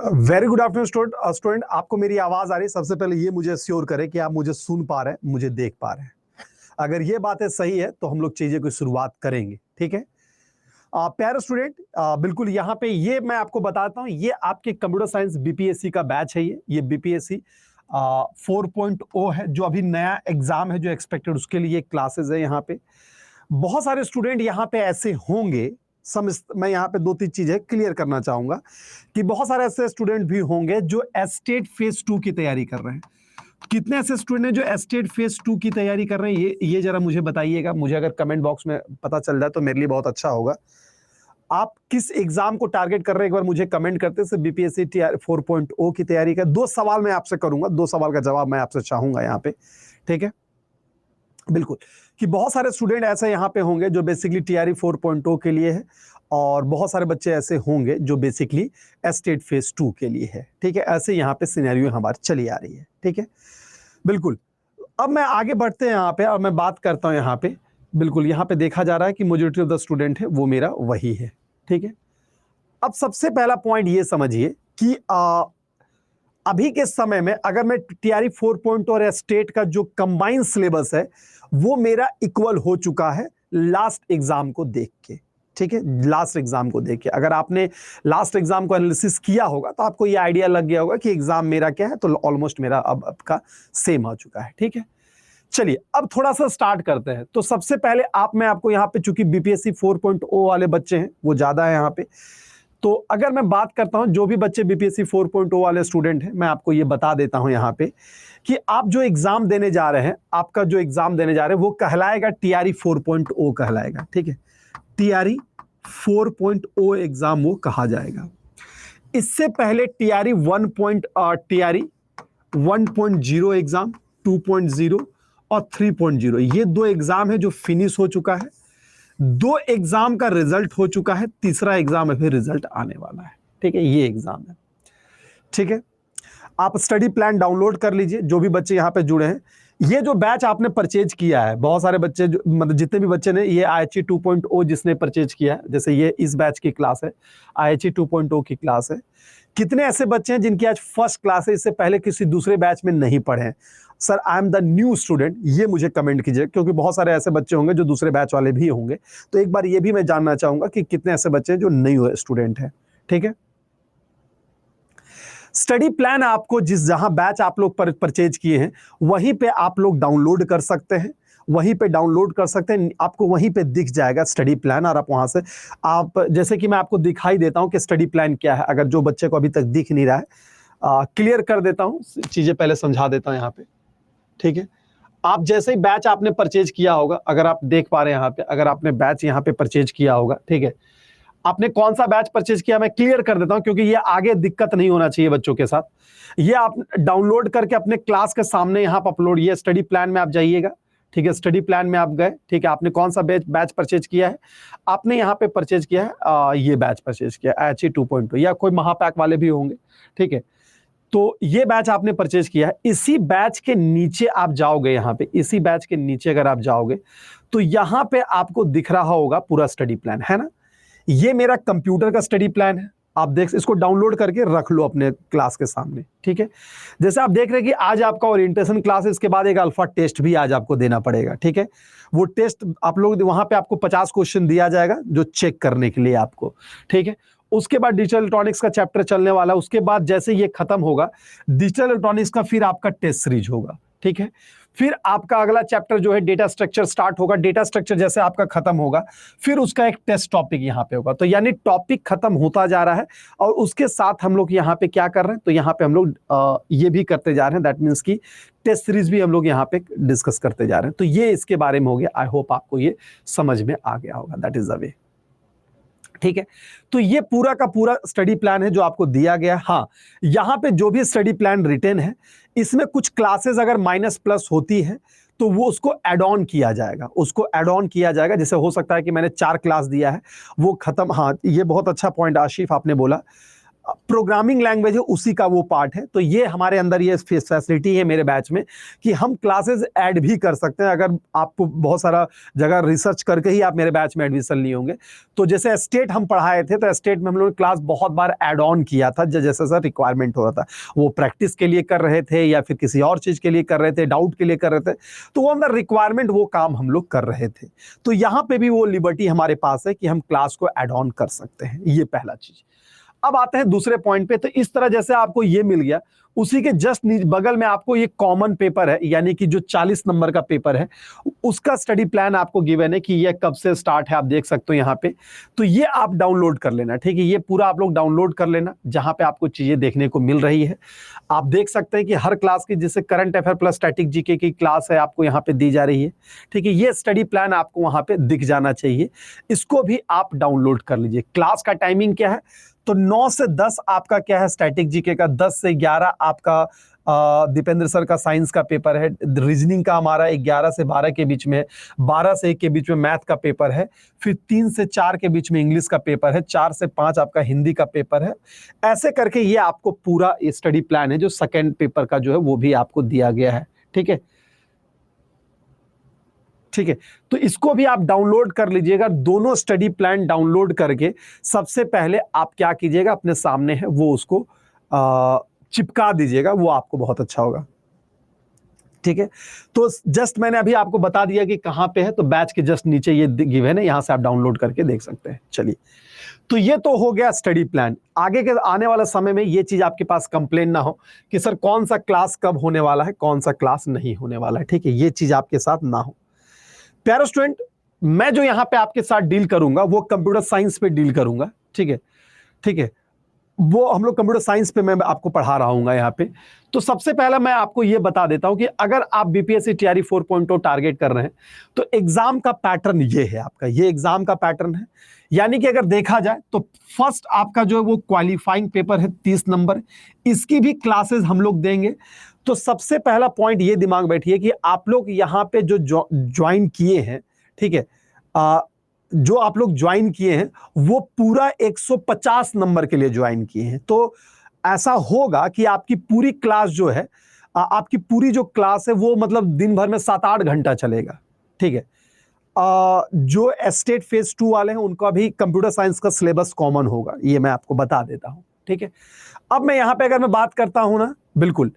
Very good afternoon student, आपको मेरी आवाज आ रही है? सबसे पहले ये मुझे श्योर करें कि आप मुझे सुन पा रहे हैं, मुझे देख पा रहे हैं। अगर ये बातें सही है तो हम लोग चीजें की शुरुआत करेंगे। ठीक है प्यारे स्टूडेंट, बिल्कुल यहाँ पे ये मैं आपको बताता हूँ, ये आपके कंप्यूटर साइंस बीपीएससी का बैच है। ये बीपीएससी 4.0 है, जो अभी नया एग्जाम है जो एक्सपेक्टेड, उसके लिए क्लासेस है। यहाँ पे बहुत सारे स्टूडेंट यहाँ पे ऐसे होंगे, मैं यहाँ पे 2-3 चीजें क्लियर करना चाहूंगा कि बहुत सारे ऐसे स्टूडेंट भी होंगे जो एस्टेट फेज 2 की तैयारी कर रहे हैं। कितने ऐसे स्टूडेंट हैं जो एस्टेट फेज 2 की तैयारी कर रहे हैं, ये जरा मुझे बताइएगा। मुझे अगर कमेंट बॉक्स में पता चल जाए तो मेरे लिए बहुत अच्छा होगा। आप किस एग्जाम को टारगेट कर रहे हैं, एक बार मुझे कमेंट करते हैं। बीपीएससी 4.0 की तैयारी का 2 सवाल मैं आपसे करूंगा, 2 सवाल का जवाब मैं आपसे चाहूंगा यहाँ पे। ठीक है, बिल्कुल, कि बहुत सारे स्टूडेंट ऐसे यहाँ पे होंगे जो बेसिकली टीआरई 4.0 के लिए है, और बहुत सारे बच्चे ऐसे होंगे जो बेसिकली एस्टेट फेज 2 के लिए है। ठीक है, ऐसे यहाँ पे सिनेरियो हमारी चली आ रही है। ठीक है, बिल्कुल। अब मैं आगे बढ़ते हैं यहाँ पे और मैं बात करता हूँ यहाँ पे। बिल्कुल, यहाँ पे देखा जा रहा है कि मेजॉरिटी ऑफ द स्टूडेंट है वो मेरा वही है। ठीक है, अब सबसे पहला पॉइंट ये समझिए कि अभी के समय में अगर मैं टीआरई 4.0 और स्टेट का जो कंबाइंड सिलेबस है वो मेरा इक्वल हो चुका है लास्ट एग्जाम को देख के। ठीक है, लास्ट एग्जाम को देख के अगर आपने लास्ट एग्जाम को एनालिसिस किया होगा तो आपको ये आइडिया लग गया होगा कि एग्जाम मेरा क्या है, तो ऑलमोस्ट मेरा अब का सेम आ चुका है। ठीक है, चलिए अब थोड़ा सा स्टार्ट करते हैं। तो सबसे पहले मैं आपको यहाँ पे, चूंकि बीपीएससी 4.0 वाले बच्चे हैं वो ज्यादा है यहाँ पे, तो अगर मैं बात करता हूं जो भी बच्चे बीपीएससी 4.0 वाले स्टूडेंट हैं, मैं आपको ये बता देता हूं यहाँ पे कि आप जो एग्जाम देने जा रहे हैं, आपका जो एग्जाम देने जा रहे हैं वो कहलाएगा टीआरई 4.0 कहलाएगा। ठीक है, टीआरई 4.0 एग्जाम वो कहा जाएगा। इससे पहले टीआरई 1.0 एग्जाम, 2.0 और 3.0, ये 2 एग्जाम है जो फिनिश हो चुका है। 2 एग्जाम का रिजल्ट हो चुका है, तीसरा एग्जाम अभी रिजल्ट आने वाला है। ठीक है, ये एग्जाम है। ठीक है, आप स्टडी प्लान डाउनलोड कर लीजिए जो भी बच्चे यहाँ पे जुड़े हैं। ये जो बैच आपने परचेज किया है, बहुत सारे बच्चे मतलब जितने भी बच्चे ने ये आईएचई 2.0 जिसने परचेज किया है, जैसे ये इस बैच की क्लास है, आईएचई 2.0 की क्लास है। कितने ऐसे बच्चे हैं जिनकी आज फर्स्ट क्लास है, इससे पहले किसी दूसरे बैच में नहीं पढ़े हैं? Sir I am the new student, ये मुझे कमेंट कीजिए, क्योंकि बहुत सारे ऐसे बच्चे होंगे जो दूसरे बैच वाले भी होंगे। तो एक बार ये भी मैं जानना चाहूंगा कि कितने ऐसे बच्चे हैं जो न्यू स्टूडेंट हैं। ठीक है, स्टडी प्लान आपको जहां बैच आप लोग परचेज किए हैं वहीं पे आप लोग डाउनलोड कर सकते हैं, वहीं पे डाउनलोड कर सकते हैं। आपको वहीं पे दिख जाएगा स्टडी प्लान, और आप वहां से जैसे कि मैं आपको दिखाई देता हूं कि स्टडी प्लान क्या है, अगर जो बच्चे को अभी तक दिख नहीं रहा है क्लियर कर देता हूं, चीजें पहले समझा देता हूं यहाँ पे। ठीक है, आप जैसे ही बैच आपने परचेज किया होगा, अगर आप देख पा रहे हैं यहाँ पे, अगर आपने बैच यहाँ पे परचेज किया होगा, ठीक है, आपने कौन सा बैच परचेज किया मैं क्लियर कर देता हूं क्योंकि ये आगे दिक्कत नहीं होना चाहिए बच्चों के साथ। ये आप डाउनलोड करके अपने क्लास के सामने यहाँ पर अपलोड, ये स्टडी प्लान में आप जाइएगा। ठीक है, स्टडी प्लान में आप गए। ठीक है, आपने कौन सा बैच परचेज किया है, आपने यहाँ पे परचेज किया है ये बैच परचेज किया आईएचई 2.0, या कोई महापैक वाले भी होंगे। ठीक है, तो ये बैच आपने परचेज किया है। इसी बैच के नीचे आप जाओगे, यहाँ पे इसी बैच के नीचे अगर आप जाओगे तो यहाँ पे आपको दिख रहा होगा पूरा स्टडी प्लान, है ना। ये मेरा कंप्यूटर का स्टडी प्लान है, आप देख, इसको डाउनलोड करके रख लो अपने क्लास के सामने। ठीक है, जैसे आप देख रहे हैं कि आज आपका ओरिएंटेशन क्लास है, इसके बाद एक अल्फा टेस्ट भी आज आपको देना पड़ेगा। ठीक है, वो टेस्ट आप लोग वहां पे आपको 50 क्वेश्चन दिया जाएगा जो चेक करने के लिए आपको। ठीक है, उसके बाद डिजिटल इलेक्ट्रॉनिक्स का चैप्टर चलने वाला है, उसके बाद जैसे ये खत्म होगा डिजिटल इलेक्ट्रॉनिक्स का फिर आपका टेस्ट सीरीज होगा। ठीक है, फिर आपका अगला चैप्टर जो है डेटा स्ट्रक्चर स्टार्ट होगा। डेटा स्ट्रक्चर जैसे आपका खत्म होगा फिर उसका एक टेस्ट टॉपिक यहाँ पे होगा। तो यानी टॉपिक खत्म होता जा रहा है और उसके साथ हम लोग यहाँ पे क्या कर रहे हैं, तो यहाँ पे हम लोग ये भी करते जा रहे हैं, दैट मीन्स की टेस्ट सीरीज भी हम लोग यहाँ पे डिस्कस करते जा रहे हैं। तो ये इसके बारे में हो गया। आई होप आपको ये समझ में आ गया होगा, दैट इज द वे। ठीक है, तो ये पूरा का पूरा स्टडी प्लान है जो आपको दिया गया। हाँ, यहां पे जो भी स्टडी प्लान रिटेन है इसमें कुछ क्लासेस अगर माइनस प्लस होती है तो वो उसको ऐड ऑन किया जाएगा, उसको ऐड ऑन किया जाएगा। जैसे हो सकता है कि मैंने 4 क्लास दिया है वो खत्म। हाँ, ये बहुत अच्छा पॉइंट आशिफ आपने बोला, प्रोग्रामिंग लैंग्वेज है उसी का वो पार्ट है। तो ये हमारे अंदर ये फैसिलिटी है मेरे बैच में कि हम क्लासेस ऐड भी कर सकते हैं। अगर आपको बहुत सारा जगह रिसर्च करके ही आप मेरे बैच में एडमिशन लिए होंगे, तो जैसे एस्टेट हम पढ़ाए थे, तो एस्टेट में हम लोगों ने क्लास बहुत बार ऐड ऑन किया था जैसे सर रिक्वायरमेंट हो रहा था। वो प्रैक्टिस के लिए कर रहे थे या फिर किसी और चीज के लिए कर रहे थे, डाउट के लिए कर रहे थे, तो वो अंदर रिक्वायरमेंट वो काम हम लोग कर रहे थे। तो यहाँ पे भी वो लिबर्टी हमारे पास है कि हम क्लास को ऐड ऑन कर सकते हैं। ये पहला चीज। अब आते हैं दूसरे पॉइंट पे। तो इस तरह जैसे आपको ये मिल गया, उसी के जस्ट बगल में आपको ये कॉमन पेपर है, यानी कि जो 40 नंबर का पेपर है, उसका स्टडी प्लान आपको गिवन है कि ये कब से स्टार्ट है, आप देख सकते हो यहाँ पे। तो ये आप डाउनलोड कर लेना, ठीक है। ये पूरा आप लोग डाउनलोड कर लेना, जहां पे आपको चीजें देखने को मिल रही है। आप देख सकते हैं कि हर क्लास की, जैसे current affair plus static GK की क्लास है, आपको यहाँ पे दी जा रही है, ठीक है। ये स्टडी प्लान आपको वहां पे दिख जाना चाहिए, इसको भी आप डाउनलोड कर लीजिए। क्लास का टाइमिंग क्या है? तो 9 से 10 आपका क्या है स्टैटिक जीके का, 10 से 11 आपका दीपेंद्र सर का साइंस का पेपर है, रीजनिंग का हमारा 11 से 12 के बीच में, 12 से 1 के बीच में मैथ का पेपर है, फिर 3 से 4 के बीच में इंग्लिश का पेपर है, 4 से 5 आपका हिंदी का पेपर है। ऐसे करके ये आपको पूरा स्टडी प्लान है, जो सेकेंड पेपर का जो है वो भी आपको दिया गया है, ठीक है। ठीक है, तो इसको भी आप डाउनलोड कर लीजिएगा। दोनों स्टडी प्लान डाउनलोड करके सबसे पहले आप क्या कीजिएगा, अपने सामने है वो उसको चिपका दीजिएगा, वो आपको बहुत अच्छा होगा, ठीक है। तो जस्ट मैंने अभी आपको बता दिया कि कहां पे है, तो बैच के जस्ट नीचे ये गिवन है, यहां से आप डाउनलोड करके देख सकते हैं। चलिए, तो ये तो हो गया स्टडी प्लान। आगे के आने वाला समय में ये चीज आपके पास कंप्लेन ना हो कि सर कौन सा क्लास कब होने वाला है, कौन सा क्लास नहीं होने वाला है, ठीक है। ये चीज आपके साथ ना हो। प्यारे स्टूडेंट, मैं जो यहां पे आपके साथ डील करूंगा वो कंप्यूटर साइंस पे डील करूंगा, ठीक है, ठीक है। वो हम लोग कंप्यूटर साइंस पे मैं आपको पढ़ा रहा हूं यहां पे। तो सबसे पहला मैं आपको ये बता देता हूं कि अगर आप बीपीएससी टीआरई 4.0 टारगेट कर रहे हैं, तो एग्जाम का पैटर्न ये है आपका, ये एग्जाम का पैटर्न है। यानी कि अगर देखा जाए तो फर्स्ट आपका जो है वो क्वालिफाइंग पेपर है 30 नंबर, इसकी भी क्लासेस हम लोग देंगे। तो सबसे पहला पॉइंट ये दिमाग बैठिए कि आप लोग यहां पे जो ज्वाइन किए हैं, ठीक है, जो आप लोग ज्वाइन किए हैं वो पूरा 150 नंबर के लिए ज्वाइन किए हैं। तो ऐसा होगा कि आपकी पूरी क्लास जो है, आपकी पूरी जो क्लास है वो मतलब दिन भर में 7-8 घंटा चलेगा, ठीक है। जो एस्टेट फेज 2 वाले हैं उनका भी कंप्यूटर साइंस का सिलेबस कॉमन होगा, ये मैं आपको बता देता हूं, ठीक है। अब मैं यहां पे अगर मैं बात करता हूं ना, बिल्कुल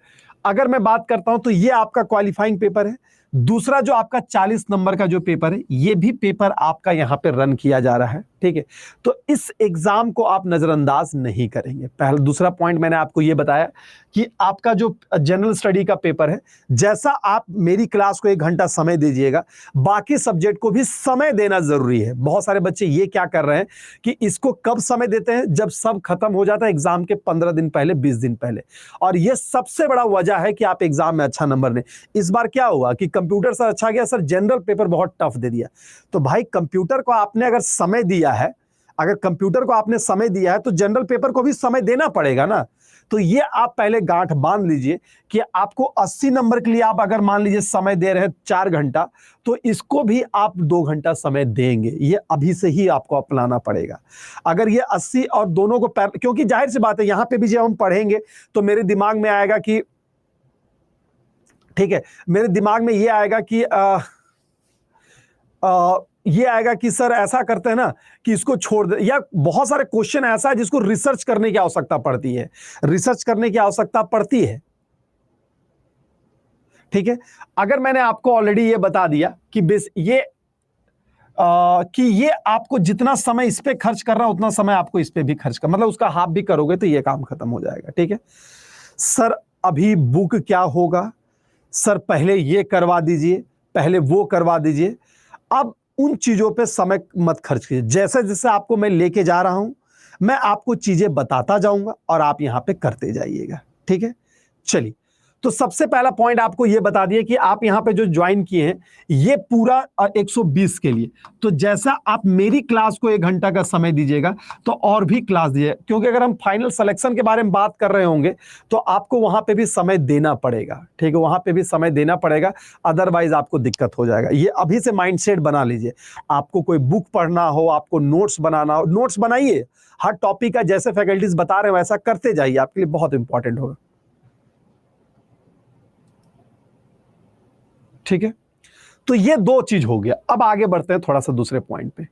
अगर मैं बात करता हूं तो ये आपका क्वालिफाइंग पेपर है। दूसरा जो आपका 40 नंबर का जो पेपर है, ये भी पेपर आपका यहां पे रन किया जा रहा है, ठीक है। तो इस एग्जाम को आप नजरअंदाज नहीं करेंगे। पहला दूसरा पॉइंट मैंने आपको ये बताया कि आपका जो जनरल स्टडी का पेपर है, जैसा आप मेरी क्लास को 1 घंटा समय दीजिएगा, बाकी सब्जेक्ट को भी समय देना जरूरी है। बहुत सारे बच्चे ये क्या कर रहे हैं कि इसको कब समय देते हैं, जब सब खत्म हो जाता है एग्जाम के 15 दिन पहले, 20 दिन पहले। और ये सबसे बड़ा वजह है कि आप एग्जाम में अच्छा नंबर लें। इस बार क्या हुआ कि कंप्यूटर सर अच्छा गया, सर जनरल पेपर बहुत टफ दे दिया। तो भाई कंप्यूटर को आपने अगर समय दिया है, अगर कंप्यूटर को आपने समय दिया है, तो जनरल पेपर को भी समय देना पड़ेगा ना। तो ये आप पहले गांठ बांध लीजिए कि आपको 80 नंबर के लिए आप अगर मान लीजिए समय दे रहे हैं 4 घंटा, तो इसको भी आप 2 घंटा समय देंगे। ये अभी से ही आपको अपनाना पड़ेगा। अगर ये 80 और दोनों को क्योंकि जाहिर सी बात है यहां पे भी जब हम पढ़ेंगे तो मेरे दिमाग में आएगा कि, ठीक है, मेरे दिमाग में ये आएगा कि ये आएगा कि सर ऐसा करते हैं ना कि इसको छोड़ दे, या बहुत सारे क्वेश्चन ऐसा है जिसको रिसर्च करने की आवश्यकता पड़ती है, रिसर्च करने की आवश्यकता पड़ती है, ठीक है। अगर मैंने आपको ऑलरेडी ये बता दिया कि ये आपको जितना समय इस पे खर्च कर रहा है उतना समय आपको इस पे भी खर्च कर, मतलब उसका हाफ भी करोगे तो ये काम खत्म हो जाएगा, ठीक है। सर अभी बुक क्या होगा, सर पहले ये करवा दीजिए, पहले वो करवा दीजिए। अब उन चीजों पे समय मत खर्च कीजिए। जैसे जैसे आपको मैं लेके जा रहा हूं, मैं आपको चीजें बताता जाऊंगा और आप यहां पे करते जाइएगा, ठीक है। चलिए, तो सबसे पहला पॉइंट आपको यह बता दिया कि आप यहां पे जो ज्वाइन किए हैं ये पूरा 120 के लिए, तो जैसा आप मेरी क्लास को 1 घंटा का समय दीजिएगा तो और भी क्लास दीजिए, क्योंकि अगर हम फाइनल सिलेक्शन के बारे में बात कर रहे होंगे तो आपको वहां पे भी समय देना पड़ेगा, ठीक है, वहां पे भी समय देना पड़ेगा, अदरवाइज आपको दिक्कत हो जाएगा। ये अभी से माइंडसेट बना लीजिए। आपको कोई बुक पढ़ना हो, आपको नोट्स बनाना हो, नोट्स बनाइए, हर टॉपिक का जैसे फैकल्टीज बता रहे हो वैसा करते जाइए, आपके लिए बहुत इंपॉर्टेंट होगा, ठीक है। तो ये 2 चीज हो गया। अब आगे बढ़ते हैं थोड़ा सा दूसरे पॉइंट पे।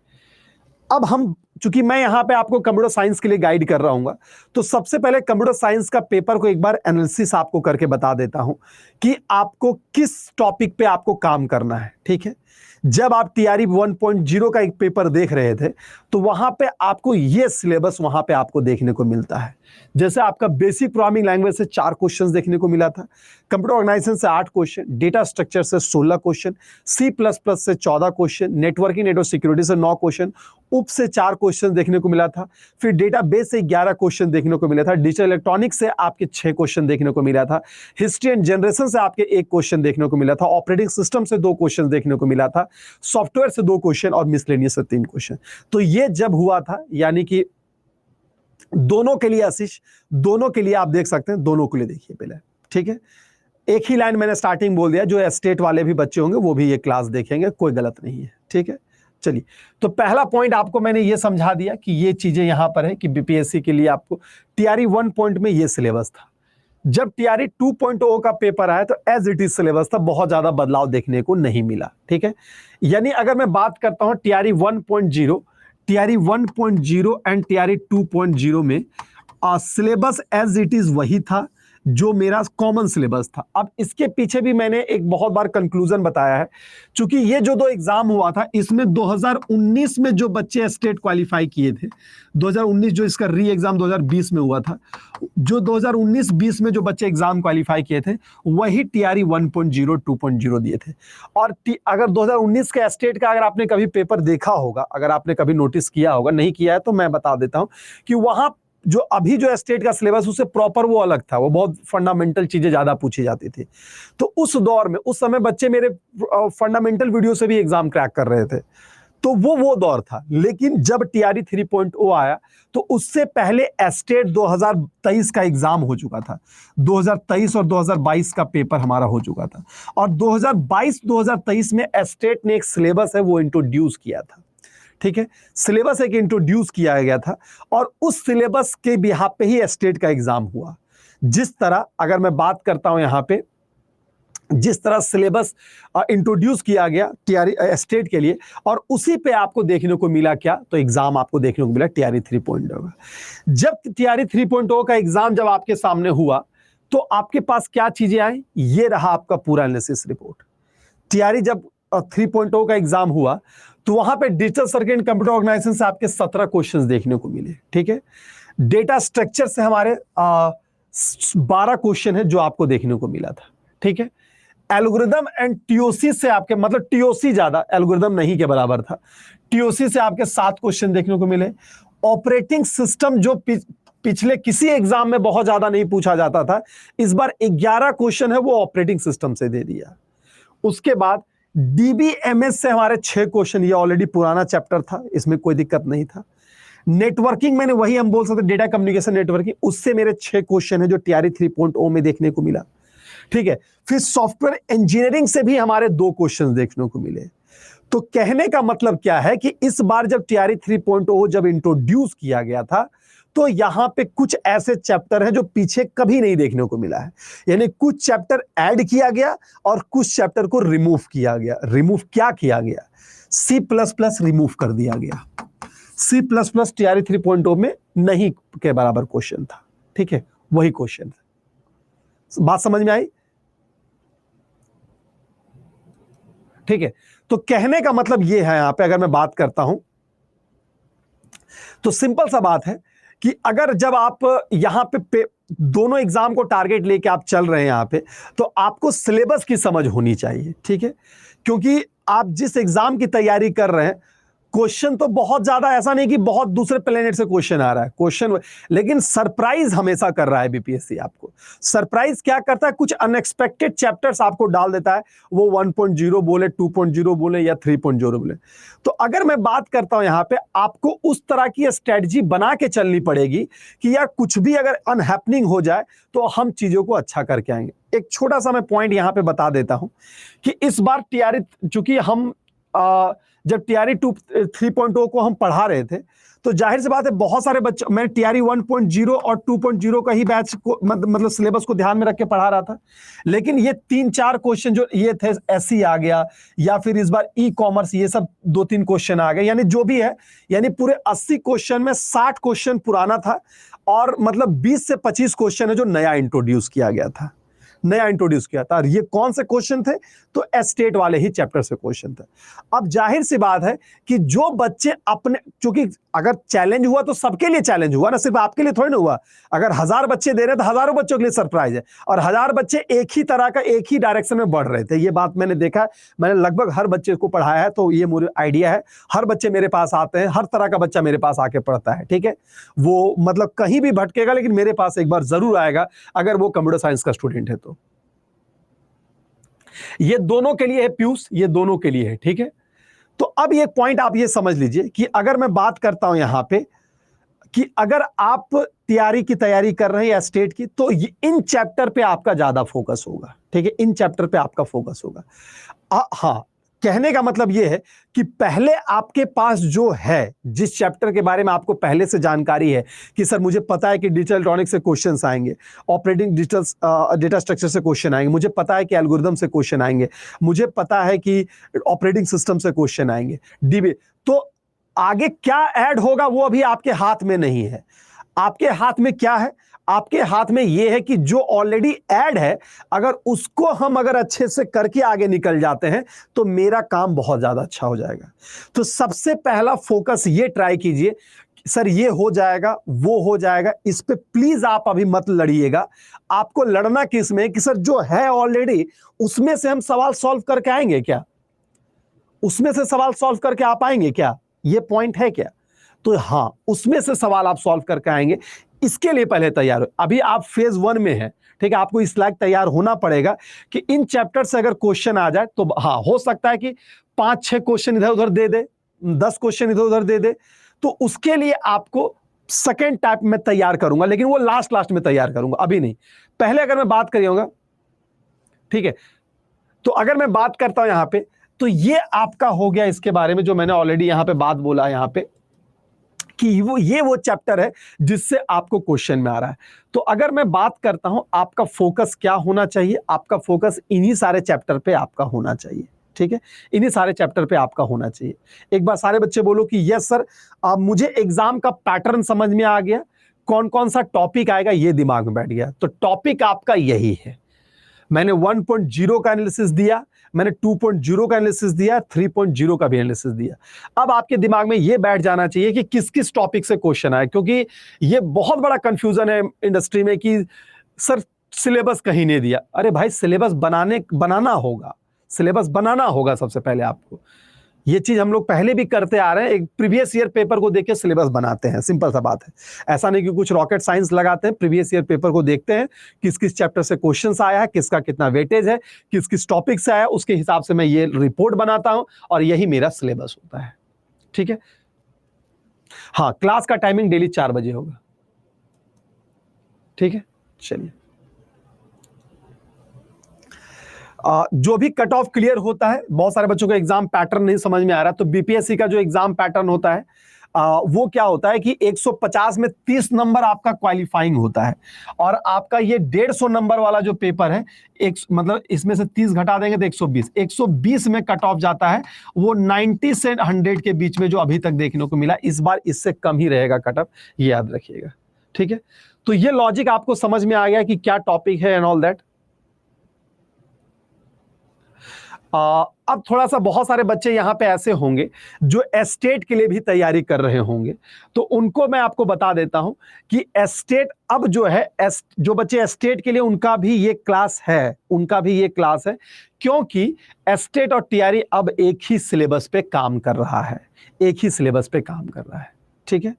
अब हम, चूंकि मैं यहां पे आपको कंप्यूटर साइंस के लिए गाइड कर रहा हूं, तो सबसे पहले कंप्यूटर साइंस का पेपर को एक बार एनालिसिस आपको करके बता देता हूं कि आपको किस टॉपिक पे आपको काम करना है, ठीक है। जब आप टीआरई 1.0 का एक पेपर देख रहे थे तो वहां पे आपको ये सिलेबस वहां पे आपको देखने को मिलता है। जैसे आपका बेसिक प्रोग्रामिंग लैंग्वेज से 4 क्वेश्चंस देखने को मिला था, कंप्यूटर ऑर्गेनाइजेशन से 8 क्वेश्चन, डेटा स्ट्रक्चर से 16 क्वेश्चन, C++ से 14 क्वेश्चन, नेटवर्किंग नेटवर्क सिक्योरिटी से 9 क्वेश्चन, उप से 4 क्वेश्चन देखने को मिला था, फिर डेटाबेस से 11 क्वेश्चन देखने को मिला था, डिजिटल इलेक्ट्रॉनिक्स से आपके 6 क्वेश्चन देखने को मिला था, हिस्ट्री एंड जनरेशन से आपके 1 क्वेश्चन देखने को मिला था, ऑपरेटिंग सिस्टम से 2 क्वेश्चन देखने को मिला था, सॉफ्टवेयर से 2 क्वेश्चन और मिसलेनियस से 3 क्वेश्चन। तो ये जब हुआ था, यानी कि दोनों के लिए आशीष, दोनों के लिए आप देख सकते हैं, दोनों के लिए देखिए पहले, ठीक है। एक ही लाइन मैंने स्टार्टिंग बोल दिया, जो एस्टेट वाले भी बच्चे होंगे वो भी ये क्लास देखेंगे, कोई गलत नहीं है, ठीक है। चलिए, तो पहला पॉइंट आपको मैंने ये समझा दिया कि ये चीजें यहां पर है कि बीपीएससी के लिए आपको टीआरई 1 पॉइंट में ये सिलेबस था। जब टीआरई 2.0 का पेपर आया तो एज इट इज सिलेबस था, बहुत ज्यादा बदलाव देखने को नहीं मिला, ठीक है। यानी अगर मैं बात करता हूं टीआरई 1.0, टीआरई 1.0 एंड टीआरई 2.0 में सिलेबस एज इट इज वही था जो मेरा कॉमन सिलेबस था। अब इसके पीछे भी मैंने एक बहुत बार कंक्लूजन बताया है, क्योंकि ये जो 2 एग्जाम हुआ था इसमें 2019 में जो बच्चे स्टेट क्वालिफाई किए थे, 2019 जो इसका री एग्जाम 2020 में हुआ था, जो 2019-20 में जो बच्चे एग्जाम क्वालिफाई किए थे वही टीआरई 1.0 2.0 दिए थे। और अगर 2019 के स्टेट का अगर आपने कभी पेपर देखा होगा, अगर आपने कभी नोटिस किया होगा, नहीं किया है तो मैं बता देता हूं कि वहां जो अभी जो स्टेट का सिलेबस उससे प्रॉपर वो अलग था, वो बहुत फंडामेंटल चीजें ज्यादा पूछी जाती थी। तो उस दौर में, उस समय बच्चे मेरे फंडामेंटल वीडियो से भी एग्जाम क्रैक कर रहे थे, तो वो दौर था। लेकिन जब टीआरई 3.0 आया तो उससे पहले स्टेट 2023 का एग्जाम हो चुका था, 2023 और 2022 का पेपर हमारा हो चुका था, और 2022-2023 में स्टेट ने एक सिलेबस है वो इंट्रोड्यूस किया था, ठीक है। सिलेबस एक इंट्रोड्यूस किया गया था और उस सिलेबस के बिहाफ पे ही स्टेट का एग्जाम हुआ। जिस तरह, अगर मैं बात करता हूं यहां पे, जिस तरह सिलेबस इंट्रोड्यूस किया गया टीआरई स्टेट के लिए, और उसी पे आपको देखने को मिला क्या, तो एग्जाम आपको देखने को मिला टीआरई 3.0 का। जब टीआरई 3.0 का एग्जाम जब आपके सामने हुआ तो आपके पास क्या चीजें आई, ये रहा आपका पूरा एनालिसिस रिपोर्ट। टीआरई जब 3.0 का एग्जाम हुआ तो वहां पे digital circuit and computer organization से आपके 17 क्वेश्चंस देखने को मिले, ठीक है। डेटा स्ट्रक्चर से हमारे 12 क्वेश्चन है जो आपको देखने को मिला था, ठीक है। एल्गोरिदम एंड टीओसी से आपके, मतलब टीओसी ज्यादा, एल्गोरिदम नहीं के बराबर था, टीओसी से आपके 7 क्वेश्चन देखने को मिले। ऑपरेटिंग सिस्टम जो पिछले किसी एग्जाम में बहुत ज्यादा नहीं पूछा जाता था, इस बार 11 क्वेश्चन है वो ऑपरेटिंग सिस्टम से दे दिया। उसके बाद डीबीएमएस से हमारे 6 क्वेश्चन, ये ऑलरेडी पुराना चैप्टर था, इसमें कोई दिक्कत नहीं था। नेटवर्किंग मैंने वही हम बोल सकते डेटा कम्युनिकेशन नेटवर्किंग, उससे मेरे 6 क्वेश्चन है जो टीआरई 3.0 में देखने को मिला, ठीक है। फिर सॉफ्टवेयर इंजीनियरिंग से भी हमारे 2 क्वेश्चन देखने को मिले। तो कहने का मतलब क्या है कि इस बार जब टीआरई 3.0 जब इंट्रोड्यूस किया गया था तो यहां पे कुछ ऐसे चैप्टर हैं जो पीछे कभी नहीं देखने को मिला है, यानी कुछ चैप्टर ऐड किया गया और कुछ चैप्टर को रिमूव किया गया। रिमूव क्या किया गया, C++ रिमूव कर दिया गया। C++ टीआरई 3.0 में नहीं के बराबर क्वेश्चन था, ठीक है, वही क्वेश्चन था। बात समझ में आई, ठीक है। तो कहने का मतलब यह है, यहां पे अगर मैं बात करता हूं तो सिंपल सा बात है कि अगर जब आप यहां पे दोनों एग्जाम को टारगेट लेके आप चल रहे हैं यहां पे, तो आपको सिलेबस की समझ होनी चाहिए, ठीक है। क्योंकि आप जिस एग्जाम की तैयारी कर रहे हैं, क्वेश्चन तो बहुत ज्यादा, ऐसा नहीं कि बहुत दूसरे प्लेनेट से क्वेश्चन आ रहा है क्वेश्चन, लेकिन सरप्राइज हमेशा कर रहा है बीपीएससी। आपको सरप्राइज क्या करता है, कुछ अनएक्सपेक्टेड चैप्टर्स आपको डाल देता है, वो 1.0 बोले, 2.0 बोले या 3.0 बोले। तो अगर मैं बात करता हूं यहां पे, आपको उस तरह की स्ट्रेटजी बना के चलनी पड़ेगी कि यार कुछ भी अगर अनहैपनिंग हो जाए तो हम चीजों को अच्छा करके आएंगे। एक छोटा सा मैं पॉइंट यहां पे बता देता हूं कि इस बार टीआरई, चूंकि हम जब टीआरई 3.0 को हम पढ़ा रहे थे तो जाहिर सी बात है बहुत सारे बच्चे, मैं टीआरई 1.0 और 2.0 का ही बैच को मतलब सिलेबस को ध्यान में रख के पढ़ा रहा था, लेकिन ये 3-4 क्वेश्चन जो ये थे, एससी आ गया या फिर इस बार ई कॉमर्स, ये सब 2-3 क्वेश्चन आ गए, यानी जो भी है, यानी पूरे 80 क्वेश्चन में 60 क्वेश्चन पुराना था और मतलब 20 से 25 क्वेश्चन है जो नया इंट्रोड्यूस किया गया था, नया इंट्रोड्यूस किया था। और ये कौन से क्वेश्चन थे, तो एस्टेट वाले ही चैप्टर से क्वेश्चन थे। अब जाहिर सी बात है कि जो बच्चे अपने, क्योंकि अगर चैलेंज हुआ तो सबके लिए चैलेंज हुआ ना, सिर्फ आपके लिए थोड़ी ना हुआ। अगर 1000 बच्चे दे रहे तो हजारों बच्चों के लिए सरप्राइज है, और 1000 बच्चे एक ही तरह का, एक ही डायरेक्शन में बढ़ रहे थे। ये बात मैंने देखा, मैंने लगभग हर बच्चे को पढ़ाया है, तो ये मुझे आइडिया है। हर बच्चे मेरे पास आते हैं, हर तरह का बच्चा मेरे पास आके पढ़ता है, ठीक है। वो मतलब कहीं भी भटकेगा लेकिन मेरे पास एक बार जरूर आएगा, अगर वो कंप्यूटर साइंस का स्टूडेंट है तो। ये दोनों के लिए है पीयूष, ये दोनों के लिए है, ठीक है। तो अब ये पॉइंट आप ये समझ लीजिए कि अगर मैं बात करता हूं यहां पे कि अगर आप टीआरई की तैयारी कर रहे हैं या स्टेट की, तो इन चैप्टर पे आपका ज्यादा फोकस होगा, ठीक है, इन चैप्टर पे आपका फोकस होगा। हाँ, कहने का मतलब यह है कि पहले आपके पास जो है, जिस चैप्टर के बारे में आपको पहले से जानकारी है कि सर मुझे पता है कि डिजिटल इलेक्ट्रॉनिक्स से क्वेश्चंस आएंगे, ऑपरेटिंग डिजिटल डेटा स्ट्रक्चर से क्वेश्चन आएंगे, मुझे पता है कि एल्गोरिथम से क्वेश्चन आएंगे, मुझे पता है कि ऑपरेटिंग सिस्टम से क्वेश्चन आएंगे, डीबी, तो आगे क्या ऐड होगा वो अभी आपके हाथ में नहीं है। आपके हाथ में क्या है, आपके हाथ में यह है कि जो ऑलरेडी ऐड है, अगर उसको हम अगर अच्छे से करके आगे निकल जाते हैं तो मेरा काम बहुत ज्यादा अच्छा हो जाएगा। तो सबसे पहला फोकस ये ट्राई कीजिए, सर ये हो जाएगा, वो हो जाएगा, इस पे प्लीज आप अभी मत लड़िएगा। आपको लड़ना किस में कि सर जो है ऑलरेडी उसमें से हम सवाल सॉल्व करके आएंगे क्या, उसमें से सवाल सॉल्व करके आ पाएंगे क्या, ये पॉइंट है क्या। तो हां, उसमें से सवाल आप सॉल्व करके आएंगे, इसके लिए पहले तैयार हो। अभी आप फेज 1 में हैं, ठीक है, आपको इस लायक तैयार होना पड़ेगा कि इन चैप्टर से अगर क्वेश्चन आ जाए तो हाँ, हो सकता है कि 5-6 क्वेश्चन इधर उधर दे दे, 10 क्वेश्चन इधर उधर दे दे, तो उसके लिए आपको सेकेंड टाइप में तैयार करूंगा, लेकिन वो लास्ट में तैयार करूंगा, अभी नहीं। पहले अगर मैं बात करिएगा, ठीक है, तो अगर मैं बात करता हूं यहां पे, तो ये आपका हो गया इसके बारे में जो मैंने ऑलरेडी यहां पे बात बोला यहां पे कि वो चैप्टर है जिससे आपको क्वेश्चन में आ रहा है। तो अगर मैं बात करता हूं आपका फोकस क्या होना चाहिए, आपका फोकस इन्हीं सारे चैप्टर पे आपका होना चाहिए, ठीक है, इन्हीं सारे चैप्टर पे आपका होना चाहिए। एक बार सारे बच्चे बोलो कि यस सर, मुझे एग्जाम का पैटर्न समझ में आ गया, कौन कौन सा टॉपिक आएगा ये दिमाग में बैठ गया। तो टॉपिक आपका यही है, मैंने 1.0 का एनालिसिस दिया, मैंने 2.0 का एनालिसिस दिया, 3.0 का भी एनालिसिस दिया। अब आपके दिमाग में यह बैठ जाना चाहिए कि किस किस टॉपिक से क्वेश्चन आए, क्योंकि यह बहुत बड़ा कंफ्यूजन है इंडस्ट्री में कि सर सिलेबस कहीं नहीं दिया। अरे भाई, सिलेबस बनाना होगा, सिलेबस बनाना होगा सबसे पहले आपको। ये चीज हम लोग पहले भी करते आ रहे हैं, एक प्रीवियस ईयर पेपर को देख के सिलेबस बनाते हैं, सिंपल सा बात है। ऐसा नहीं कि कुछ रॉकेट साइंस लगाते हैं, प्रीवियस ईयर पेपर को देखते हैं किस किस चैप्टर से क्वेश्चंस आया है, किसका कितना वेटेज है, किस किस टॉपिक से आया, उसके हिसाब से मैं ये रिपोर्ट बनाता हूं और यही मेरा सिलेबस होता है, ठीक है। हाँ, क्लास का टाइमिंग डेली 4 बजे होगा, ठीक है। चलिए, जो भी कट ऑफ क्लियर होता है, बहुत सारे बच्चों को एग्जाम पैटर्न नहीं समझ में आ रहा, तो बीपीएससी का जो एग्जाम पैटर्न होता है वो क्या होता है कि 150 में 30 नंबर आपका क्वालिफाइंग होता है, और आपका ये 150 नंबर वाला जो पेपर है, मतलब इसमें से 30 घटा देंगे तो 120 में कट ऑफ जाता है। वो 90 से 100 के बीच में जो अभी तक देखने को मिला, इस बार इससे कम ही रहेगा कट ऑफ, ये याद रखिएगा, ठीक है। तो ये लॉजिक आपको समझ में आ गया कि क्या टॉपिक है एंड ऑल दैट। अब थोड़ा सा बहुत सारे बच्चे यहाँ पे ऐसे होंगे जो एस्टेट के लिए भी तैयारी कर रहे होंगे, तो उनको मैं आपको बता देता हूं कि एस्टेट अब जो है जो बच्चे एस्टेट के लिए उनका भी ये क्लास है, क्योंकि एस्टेट और टीआरई अब एक ही सिलेबस पे काम कर रहा है, ठीक है।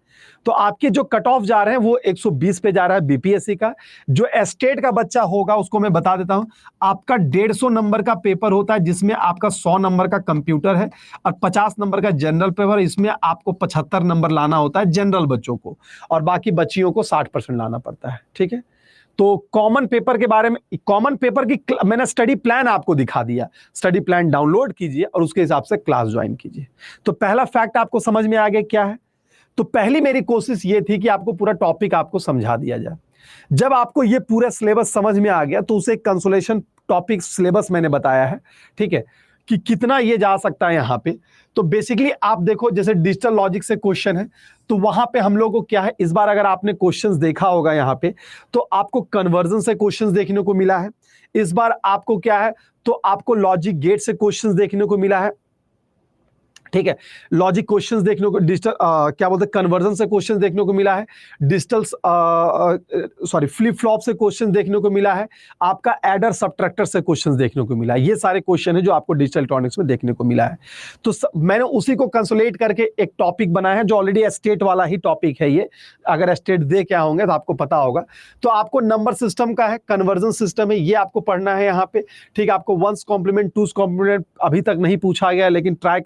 तो आपके जो कट ऑफ जा रहे हैं वो 120 पे जा रहा है बीपीएससी का। जो एस्टेट का बच्चा होगा उसको मैं बता देता हूं, आपका 150 नंबर का पेपर होता है जिसमें आपका 100 नंबर का कंप्यूटर है और 50 नंबर का जनरल पेपर। इसमें आपको 75 नंबर लाना होता है जनरल बच्चों को, और बाकी बच्चियों को 60% लाना पड़ता है, ठीक है। तो कॉमन पेपर के बारे में, कॉमन पेपर की मैंने स्टडी प्लान आपको दिखा दिया, स्टडी प्लान डाउनलोड कीजिए और उसके हिसाब से क्लास ज्वाइन कीजिए। तो पहला फैक्ट आपको समझ में आ गया क्या है। तो पहली मेरी कोशिश ये थी कि आपको पूरा टॉपिक आपको समझा दिया जाए। जब आपको ये पूरा सिलेबस समझ में आ गया तो उसे कंसोलेशन टॉपिक सिलेबस मैंने बताया है, ठीक है, कि कितना ये जा सकता है यहाँ पे। तो बेसिकली आप देखो, जैसे डिजिटल लॉजिक से क्वेश्चन है तो वहां पे हम लोग को क्या है, इस बार अगर आपने क्वेश्चंस देखा होगा यहाँ पे तो आपको कन्वर्जन से क्वेश्चंस देखने को मिला है। इस बार आपको क्या है, तो आपको लॉजिक गेट से क्वेश्चंस देखने को मिला है, ठीक है। लॉजिक क्वेश्चंस देखने को, डिजिटल क्या बोलते हैं, कन्वर्जन से क्वेश्चंस देखने को मिला है, डिजिटल फ्लिप फ्लॉप से क्वेश्चंस देखने को मिला है, आपका एडर सब्ट्रैक्टर से क्वेश्चंस देखने को मिला है। ये सारे क्वेश्चन है जो आपको डिजिटल इलेक्ट्रॉनिक्स में देखने को मिला है। तो मैंने उसी को कंसोलेट करके एक टॉपिक बनाया है जो ऑलरेडी एस्टेट वाला ही टॉपिक है। ये अगर एस्टेट दे क्या होंगे तो आपको पता होगा। तो आपको नंबर सिस्टम का है, कन्वर्जन सिस्टम है, ये आपको पढ़ना है यहाँ पे, ठीक है। आपको वंस कॉम्प्लीमेंट, टूस कॉम्प्लीमेंट अभी तक नहीं पूछा गया, लेकिन ट्राई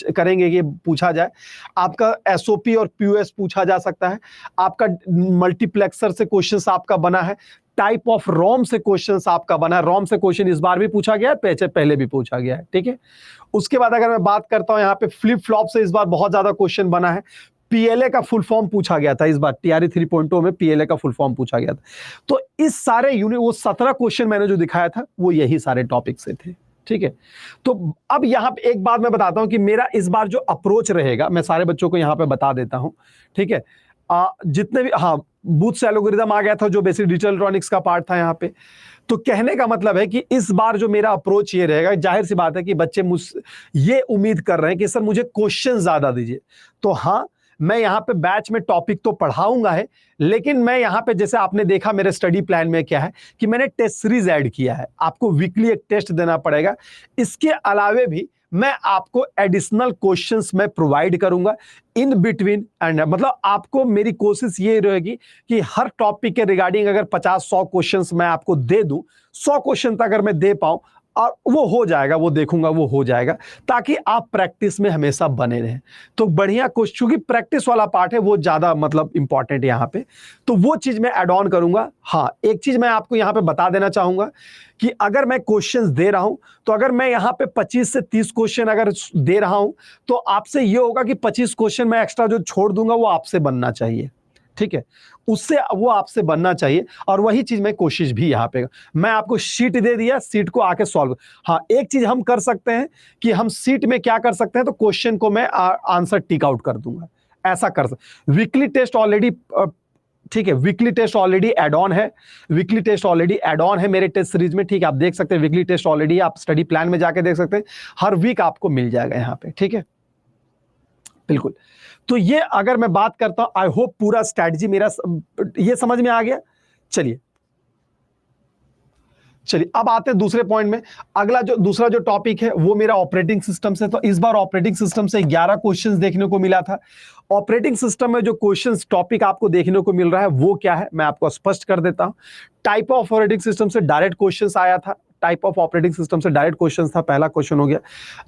करेंगे कि पूछा जाए। आपका एसओपी और पीओएस पूछा जा सकता है। आपका मल्टीप्लेक्सर से क्वेश्चंस आपका बना है, टाइप ऑफ रोम से क्वेश्चंस आपका बना है। रोम से क्वेश्चन इस बार भी पूछा गया है, पहले भी पूछा गया है, ठीक है। उसके बाद अगर मैं बात करता हूं यहाँ पे फ्लिप फ्लॉप से इस बार बहुत ज्यादा क्वेश्चन बना है। पीएलए का फुल फॉर्म पूछा गया था इस बार, टीआरई 3.0 में पीएलए का फुल फॉर्म पूछा गया था। तो इस सारे यूनिट, वो 17 क्वेश्चन मैंने जो दिखाया था वो यही सारे टॉपिक से थे, ठीक है। तो अब यहां पे एक बात मैं बताता हूं कि मेरा इस बार जो अप्रोच रहेगा, मैं सारे बच्चों को यहां पे बता देता हूं, ठीक है। जितने भी, हाँ, बूथ से एल्गोरिथम आ गया था जो बेसिक डिजिटल इलेक्ट्रॉनिक्स का पार्ट था यहां पे। तो कहने का मतलब है कि इस बार जो मेरा अप्रोच ये रहेगा, जाहिर सी बात है कि बच्चे मुझसे ये उम्मीद कर रहे हैं कि सर मुझे क्वेश्चन ज्यादा दीजिए। तो हाँ, मैं यहाँ पे बैच में टॉपिक तो पढ़ाऊंगा है, लेकिन मैं यहाँ पे, जैसे आपने देखा मेरे स्टडी प्लान में क्या है कि मैंने टेस्ट सीरीज ऐड किया है। आपको वीकली एक टेस्ट देना पड़ेगा। इसके अलावे भी मैं आपको एडिशनल क्वेश्चंस मैं प्रोवाइड करूंगा इन बिटवीन एंड, मतलब आपको मेरी कोशिश ये रहेगी कि हर टॉपिक के रिगार्डिंग अगर 50-100 क्वेश्चंस मैं आपको दे दूं, 100 क्वेश्चन तक अगर मैं दे पाऊं, और वो हो जाएगा, वो देखूंगा वो हो जाएगा, ताकि आप प्रैक्टिस में हमेशा बने रहें। तो बढ़िया क्वेश्चन, क्योंकि प्रैक्टिस वाला पार्ट है वो ज्यादा मतलब इंपॉर्टेंट है यहाँ पे, तो वो चीज मैं ऐड ऑन करूंगा। हाँ, एक चीज मैं आपको यहाँ पे बता देना चाहूंगा कि अगर मैं क्वेश्चंस दे रहा हूं, तो अगर मैं यहाँ पे 25 से 30 क्वेश्चन अगर दे रहा हूं, तो आपसे ये होगा कि 25 क्वेश्चन मैं एक्स्ट्रा जो छोड़ दूंगा वो आपसे बनना चाहिए, ठीक है। उससे वो आपसे बनना चाहिए, और वही चीज मैं कोशिश भी यहाँ पे, मैं आपको शीट दे दिया, शीट को आके सॉल्व। हाँ, एक चीज हम कर सकते हैं कि हम शीट में क्या कर सकते हैं, तो क्वेश्चन को मैं आंसर टिक आउट कर दूंगा, ऐसा कर सकते। वीकली टेस्ट ऑलरेडी, ठीक है, weekly test already add on है, weekly test already add on है मेरे टेस्ट सीरीज में, ठीक है। आप देख सकते हैं वीकली टेस्ट ऑलरेडी, आप स्टडी प्लान में जाके देख सकते हैं, हर वीक आपको मिल जाएगा यहाँ पे, ठीक है, बिल्कुल। तो ये अगर मैं बात करता हूं, आई होप पूरा स्ट्रैटेजी मेरा ये समझ में आ गया। चलिए अब आते हैं दूसरे पॉइंट में। अगला जो दूसरा जो टॉपिक है वो मेरा ऑपरेटिंग सिस्टम से। तो इस बार ऑपरेटिंग सिस्टम से 11 क्वेश्चंस देखने को मिला था। ऑपरेटिंग सिस्टम में जो क्वेश्चंस टॉपिक आपको देखने को मिल रहा है वो क्या है, मैं आपको स्पष्ट कर देता हूं। टाइप ऑफ ऑपरेटिंग सिस्टम से डायरेक्ट क्वेश्चंस आया था, टाइप ऑफ ऑपरेटिंग सिस्टम से डायरेक्ट क्वेश्चन था, पहला क्वेश्चन हो गया।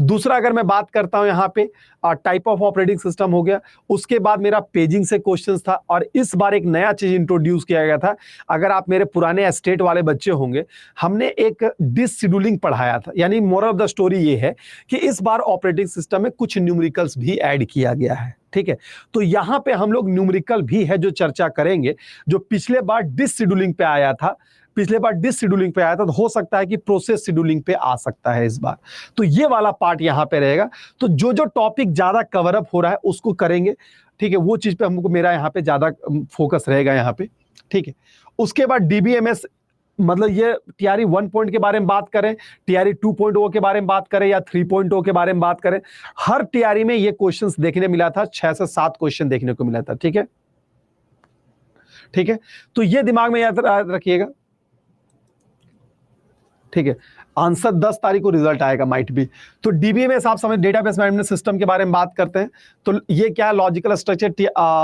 दूसरा अगर मैं बात करता हूं यहाँ पे टाइप ऑफ ऑपरेटिंग सिस्टम हो गया। उसके बाद मेरा पेजिंग से क्वेश्चंस था, और इस बार एक नया चीज इंट्रोड्यूस किया गया था। अगर आप मेरे पुराने एस्टेट वाले बच्चे होंगे, हमने एक डिसशेड्यूलिंग पढ़ाया था, यानी मोरल ऑफ द स्टोरी ये है कि इस बार ऑपरेटिंग सिस्टम में कुछ न्यूमेरिकल्स भी ऐड किया गया है, ठीक है। तो यहां पे हम लोग न्यूमेरिकल भी है जो चर्चा करेंगे, जो पिछले बार डिसशेड्यूलिंग पे आया था, तो हो सकता है कि प्रोसेस शेड्यूलिंग पे आ सकता है इस बार। तो ये वाला पार्ट यहां पे रहेगा। तो जो जो टॉपिक ज्यादा कवर अप हो रहा है उसको करेंगे, ठीक है। वो चीज पे हमको, मेरा यहाँ पे ज्यादा फोकस रहेगा यहाँ पे, ठीक है। उसके बाद डीबीएमएस मतलब ये टीआरई 1 पॉइंट के बारे में बात करें, टीआरई 2.0 के बारे में बात करें या 3.0 के बारे में बात करें, हर टीआरई में ये क्वेश्चंस देखने मिला था, 6 से 7 क्वेश्चन देखने को मिला था। ठीक है, ठीक है, तो ये दिमाग में याद रखिएगा। ठीक है, आंसर 10 तारीख को रिजल्ट आएगा, माइट भी। तो डीबीएमएस आप समझ, डेटाबेस मैनेजमेंट सिस्टम के बारे में बात करते हैं, तो ये क्या है, लॉजिकल स्ट्रक्चर।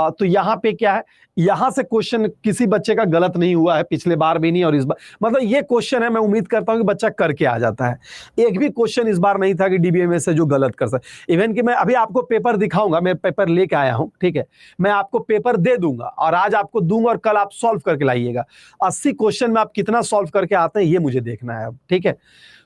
तो यहां पे क्या है, यहां से क्वेश्चन किसी बच्चे का गलत नहीं हुआ है, पिछले बार भी नहीं और इस बार, मतलब ये क्वेश्चन है, मैं उम्मीद करता हूं कि बच्चा करके आ जाता है। एक भी क्वेश्चन इस बार नहीं था कि डीबीएमएस से जो गलत कर सके। इवन कि मैं अभी आपको पेपर दिखाऊंगा, मैं पेपर लेके आया हूं, ठीक है, मैं आपको पेपर दे दूंगा और आज आपको दूंगा और कल आप सॉल्व करके लाइएगा। 80 क्वेश्चन में आप कितना सॉल्व करके आते हैं ये मुझे देखना है अब। ठीक है,